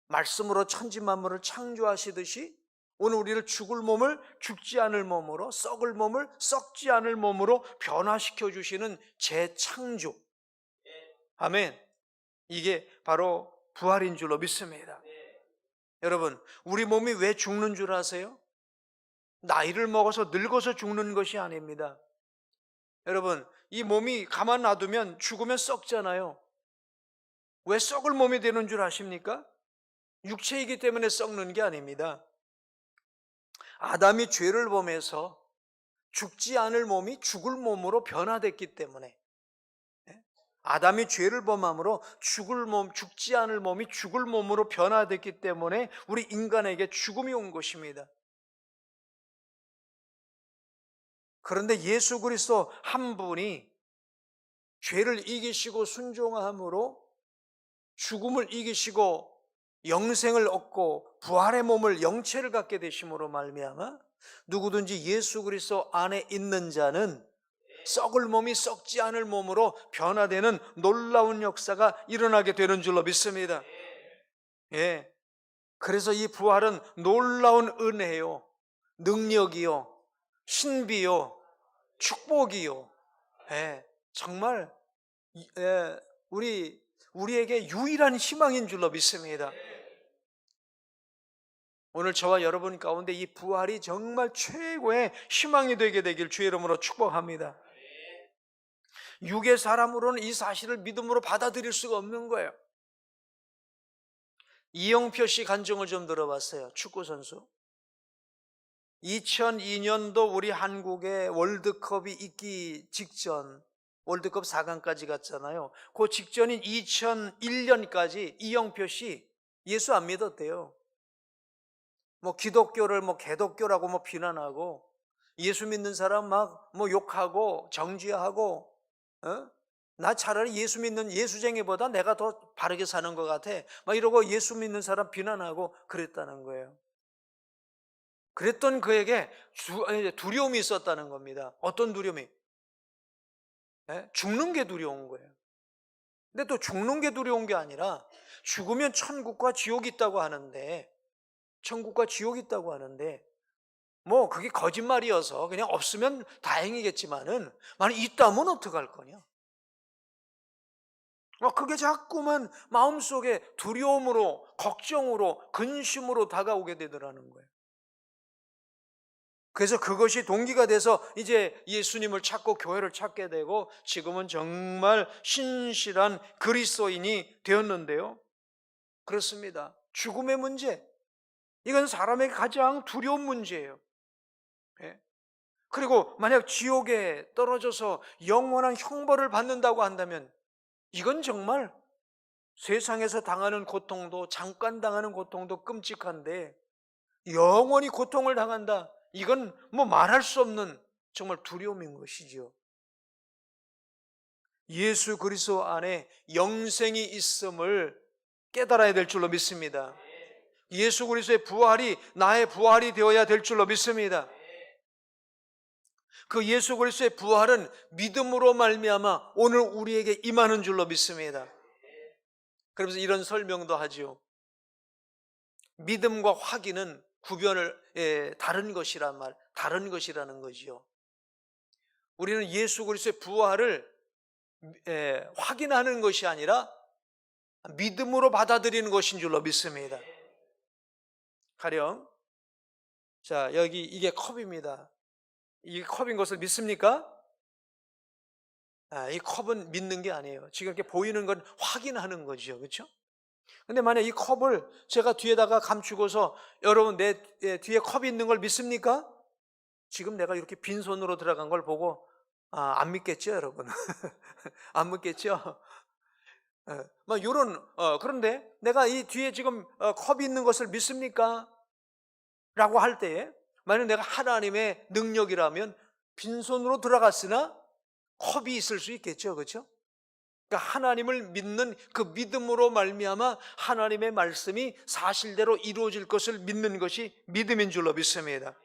말씀으로 천지만물을 창조하시듯이 오늘 우리를 죽을 몸을 죽지 않을 몸으로, 썩을 몸을 썩지 않을 몸으로 변화시켜 주시는 재창조, 아멘, 이게 바로 부활인 줄로 믿습니다. 여러분, 우리 몸이 왜 죽는 줄 아세요? 나이를 먹어서 늙어서 죽는 것이 아닙니다. 여러분, 이 몸이 가만 놔두면 죽으면 썩잖아요. 왜 썩을 몸이 되는 줄 아십니까? 육체이기 때문에 썩는 게 아닙니다. 아담이 죄를 범해서 죽지 않을 몸이 죽을 몸으로 변화됐기 때문에, 아담이 죄를 범함으로 죽지 않을 몸이 죽을 몸으로 변화됐기 때문에 우리 인간에게 죽음이 온 것입니다. 그런데 예수 그리스도 한 분이 죄를 이기시고 순종함으로 죽음을 이기시고 영생을 얻고 부활의 몸을, 영체를 갖게 되심으로 말미암아 누구든지 예수 그리스도 안에 있는 자는 썩을 몸이 썩지 않을 몸으로 변화되는 놀라운 역사가 일어나게 되는 줄로 믿습니다. 예. 그래서 이 부활은 놀라운 은혜요, 능력이요, 신비요, 축복이요, 예, 정말 우리에게 유일한 희망인 줄로 믿습니다. 오늘 저와 여러분 가운데 이 부활이 정말 최고의 희망이 되게 되길 주의 이름으로 축복합니다. 육의 사람으로는 이 사실을 믿음으로 받아들일 수가 없는 거예요. 이영표 씨 간증을 좀 들어봤어요. 축구선수. 2002년도 우리 한국에 월드컵이 있기 직전, 월드컵 4강까지 갔잖아요. 그 직전인 2001년까지 이영표 씨 예수 안 믿었대요. 기독교를 개독교라고 비난하고, 예수 믿는 사람 막 욕하고 정죄하고, 나 차라리 예수 믿는 예수쟁이보다 내가 더 바르게 사는 것 같아, 이러고 예수 믿는 사람 비난하고 그랬다는 거예요. 그랬던 그에게 두려움이 있었다는 겁니다. 어떤 두려움이? 죽는 게 두려운 거예요. 근데 또 죽는 게 두려운 게 아니라, 죽으면 천국과 지옥이 있다고 하는데, 그게 거짓말이어서 그냥 없으면 다행이겠지만은, 만약 있다면 어떡할 거냐? 그게 자꾸만 마음속에 두려움으로, 걱정으로, 근심으로 다가오게 되더라는 거예요. 그래서 그것이 동기가 돼서 이제 예수님을 찾고 교회를 찾게 되고, 지금은 정말 신실한 그리스도인이 되었는데요, 그렇습니다. 죽음의 문제, 이건 사람에게 가장 두려운 문제예요. 그리고 만약 지옥에 떨어져서 영원한 형벌을 받는다고 한다면, 이건 정말 세상에서 당하는 고통도, 잠깐 당하는 고통도 끔찍한데, 영원히 고통을 당한다, 이건 말할 수 없는 정말 두려움인 것이죠. 예수 그리스도 안에 영생이 있음을 깨달아야 될 줄로 믿습니다. 예수 그리스도의 부활이 나의 부활이 되어야 될 줄로 믿습니다. 그 예수 그리스도의 부활은 믿음으로 말미암아 오늘 우리에게 임하는 줄로 믿습니다. 그러면서 이런 설명도 하죠. 믿음과 확인은 다른 것이라는 거지요. 우리는 예수 그리스도의 부활을 확인하는 것이 아니라 믿음으로 받아들이는 것인 줄로 믿습니다. 가령, 자, 여기 이게 컵입니다. 이게 컵인 것을 믿습니까? 이 컵은 믿는 게 아니에요. 지금 이렇게 보이는 건 확인하는 거죠. 그렇죠? 근데 만약 이 컵을 제가 뒤에다가 감추고서, 여러분 내 뒤에 컵이 있는 걸 믿습니까? 지금 내가 이렇게 빈손으로 들어간 걸 보고 안 믿겠죠, 여러분? 안 믿겠죠? 그런데 내가 이 뒤에 지금 컵이 있는 것을 믿습니까? 라고 할 때에, 만약 내가 하나님의 능력이라면 빈손으로 들어갔으나 컵이 있을 수 있겠죠, 그렇죠? 그러니까 하나님을 믿는 그 믿음으로 말미암아 하나님의 말씀이 사실대로 이루어질 것을 믿는 것이 믿음인 줄로 믿습니다.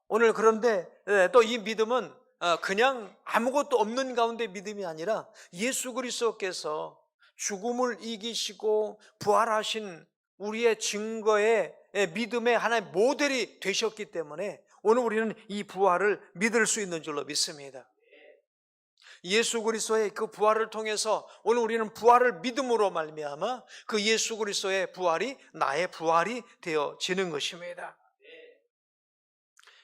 오늘 그런데 또 이 믿음은 그냥 아무것도 없는 가운데 믿음이 아니라 예수 그리스도께서 죽음을 이기시고 부활하신 우리의 증거의 믿음의 하나의 모델이 되셨기 때문에 오늘 우리는 이 부활을 믿을 수 있는 줄로 믿습니다. 예수 그리스도의 그 부활을 통해서 오늘 우리는 부활을 믿음으로 말미암아 그 예수 그리스도의 부활이 나의 부활이 되어지는 것입니다.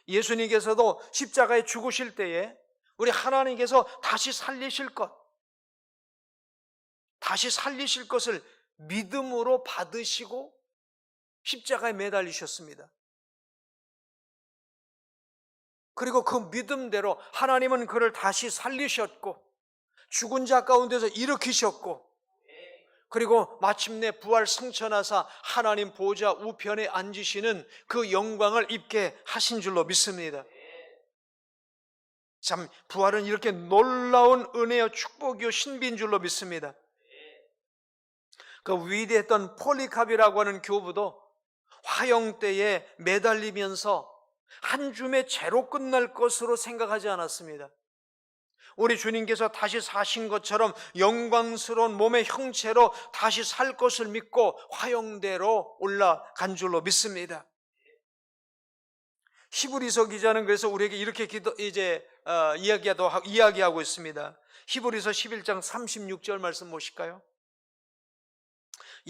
예수님께서도 십자가에 죽으실 때에 우리 하나님께서 다시 살리실 것을 믿음으로 받으시고 십자가에 매달리셨습니다. 그리고 그 믿음대로 하나님은 그를 다시 살리셨고 죽은 자 가운데서 일으키셨고 그리고 마침내 부활 승천하사 하나님 보좌 우편에 앉으시는 그 영광을 입게 하신 줄로 믿습니다. 참 부활은 이렇게 놀라운 은혜요 축복이요 신비인 줄로 믿습니다. 그 위대했던 폴리캅이라고 하는 교부도 화형대에 매달리면서 한 줌의 죄로 끝날 것으로 생각하지 않았습니다. 우리 주님께서 다시 사신 것처럼 영광스러운 몸의 형체로 다시 살 것을 믿고 화형대로 올라간 줄로 믿습니다. 히브리서 기자는 그래서 우리에게 이렇게 이야기하고 있습니다. 히브리서 11장 36절 말씀 보실까요?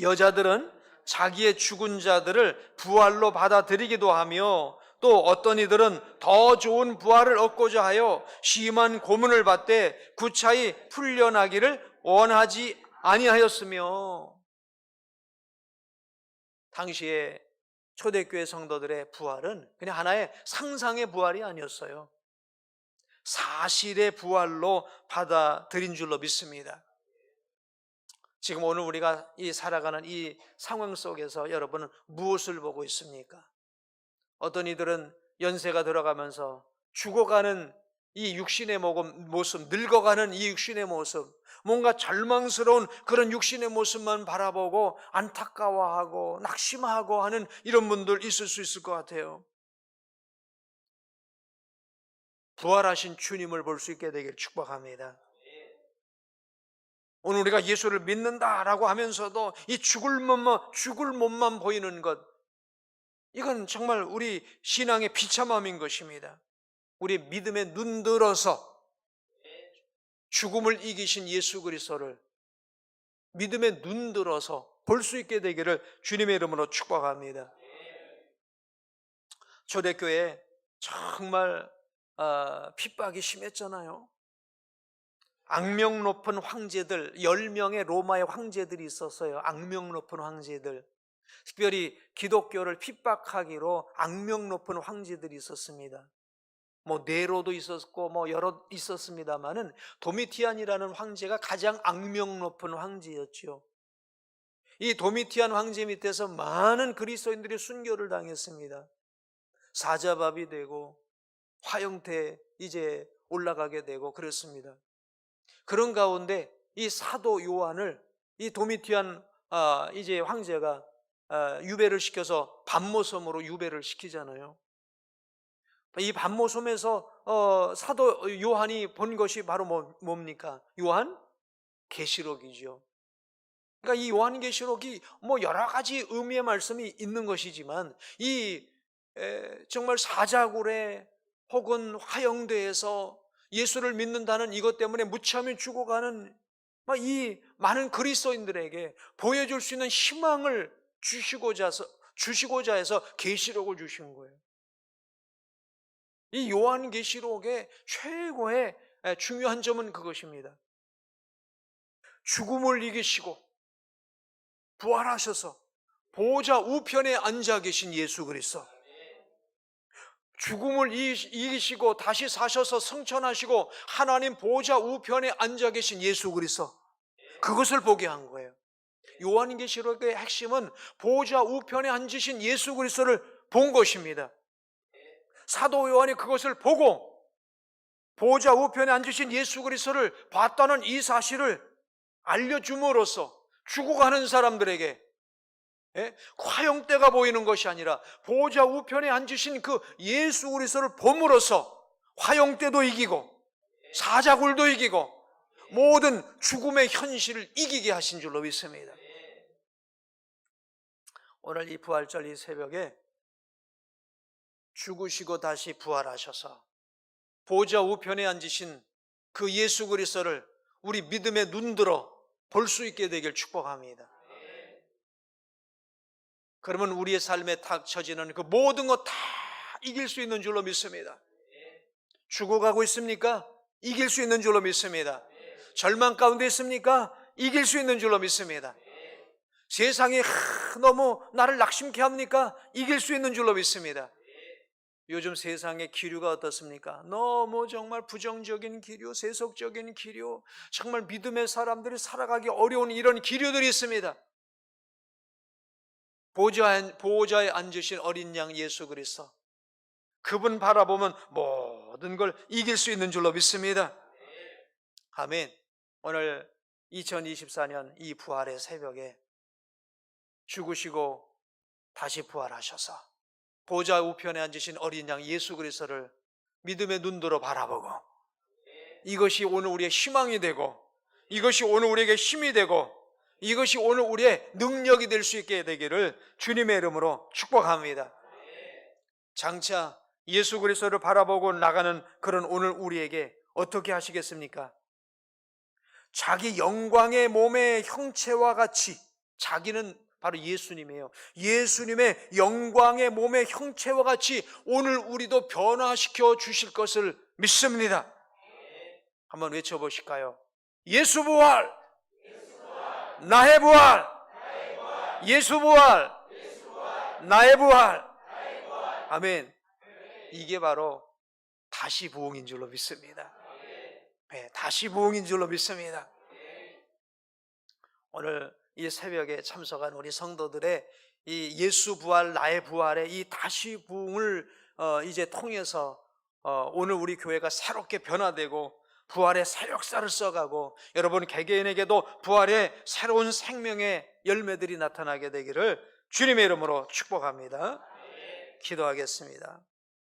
여자들은 자기의 죽은 자들을 부활로 받아들이기도 하며 또 어떤 이들은 더 좋은 부활을 얻고자 하여 심한 고문을 받되 구차히 풀려나기를 원하지 아니하였으며, 당시에 초대교회 성도들의 부활은 그냥 하나의 상상의 부활이 아니었어요. 사실의 부활로 받아들인 줄로 믿습니다. 지금 오늘 우리가 살아가는 이 상황 속에서 여러분은 무엇을 보고 있습니까? 어떤 이들은 연세가 들어가면서 죽어가는 이 육신의 모습, 늙어가는 이 육신의 모습, 뭔가 절망스러운 그런 육신의 모습만 바라보고 안타까워하고 낙심하고 하는 이런 분들 있을 수 있을 것 같아요. 부활하신 주님을 볼 수 있게 되길 축복합니다. 오늘 우리가 예수를 믿는다라고 하면서도 이 죽을 몸만 보이는 것, 이건 정말 우리 신앙의 비참함인 것입니다. 우리 믿음에 눈들어서 죽음을 이기신 예수 그리스도를 믿음에 눈들어서 볼 수 있게 되기를 주님의 이름으로 축복합니다. 초대교회에 정말 핍박이 심했잖아요. 악명 높은 황제들, 10명의 로마의 황제들이 있었어요. 악명 높은 황제들, 특별히 기독교를 핍박하기로 악명 높은 황제들이 있었습니다. 네로도 있었고 여러 있었습니다만은 도미티안이라는 황제가 가장 악명 높은 황제였죠. 이 도미티안 황제 밑에서 많은 그리스도인들이 순교를 당했습니다. 사자밥이 되고 화형태에 이제 올라가게 되고 그랬습니다. 그런 가운데 이 사도 요한을 이 도미티안 이제 황제가 유배를 시켜서 반모섬으로 유배를 시키잖아요. 이 반모섬에서 사도 요한이 본 것이 바로 뭡니까? 요한 계시록이죠. 그러니까 이 요한 계시록이 여러 가지 의미의 말씀이 있는 것이지만 정말 사자굴에 혹은 화형대에서 예수를 믿는다는 이것 때문에 무참히 죽어가는 이 많은 그리스도인들에게 보여줄 수 있는 희망을 주시고자 해서 계시록을 주신 거예요. 이 요한계시록의 최고의 중요한 점은 그것입니다. 죽음을 이기시고 부활하셔서 보좌 우편에 앉아 계신 예수 그리스도, 죽음을 이기시고 다시 사셔서 승천하시고 하나님 보좌 우편에 앉아 계신 예수 그리스도, 그것을 보게 한 거예요. 요한계시록의 핵심은 보좌 우편에 앉으신 예수 그리스도를 본 것입니다. 사도 요한이 그것을 보고 보좌 우편에 앉으신 예수 그리스도를 봤다는 이 사실을 알려줌으로써 죽어가는 사람들에게 화형대가 보이는 것이 아니라 보좌 우편에 앉으신 그 예수 그리스도를 봄으로써 화형대도 이기고 사자굴도 이기고 모든 죽음의 현실을 이기게 하신 줄로 믿습니다. 오늘 이 부활절 이 새벽에 죽으시고 다시 부활하셔서 보좌 우편에 앉으신 그 예수 그리스도를 우리 믿음의 눈들어 볼 수 있게 되길 축복합니다. 그러면 우리의 삶에 닥쳐지는 그 모든 것 다 이길 수 있는 줄로 믿습니다. 죽어가고 있습니까? 이길 수 있는 줄로 믿습니다. 절망 가운데 있습니까? 이길 수 있는 줄로 믿습니다. 세상이 너무 나를 낙심케 합니까? 이길 수 있는 줄로 믿습니다. 요즘 세상의 기류가 어떻습니까? 너무 정말 부정적인 기류, 세속적인 기류, 정말 믿음의 사람들이 살아가기 어려운 이런 기류들이 있습니다. 보호자에 앉으신 어린 양 예수 그리스도, 그분 바라보면 모든 걸 이길 수 있는 줄로 믿습니다. 아멘. 오늘 2024년 이 부활의 새벽에 죽으시고 다시 부활하셔서 보좌 우편에 앉으신 어린 양 예수 그리스도를 믿음의 눈으로 바라보고, 이것이 오늘 우리의 희망이 되고, 이것이 오늘 우리에게 힘이 되고, 이것이 오늘 우리의 능력이 될 수 있게 되기를 주님의 이름으로 축복합니다. 장차 예수 그리스도를 바라보고 나가는 그런 오늘 우리에게 어떻게 하시겠습니까? 자기 영광의 몸의 형체와 같이, 자기는 바로 예수님이에요. 예수님의 영광의 몸의 형체와 같이 오늘 우리도 변화시켜 주실 것을 믿습니다. 한번 외쳐보실까요? 예수 부활, 나의 부활, 예수 부활, 나의 부활. 아멘. 이게 바로 다시 부흥인 줄로 믿습니다. 네, 다시 부흥인 줄로 믿습니다. 오늘 이 새벽에 참석한 우리 성도들의 이 예수 부활, 나의 부활의 이 다시 부흥을 이제 통해서 오늘 우리 교회가 새롭게 변화되고 부활의 새 역사를 써가고, 여러분 개개인에게도 부활의 새로운 생명의 열매들이 나타나게 되기를 주님의 이름으로 축복합니다. 기도하겠습니다.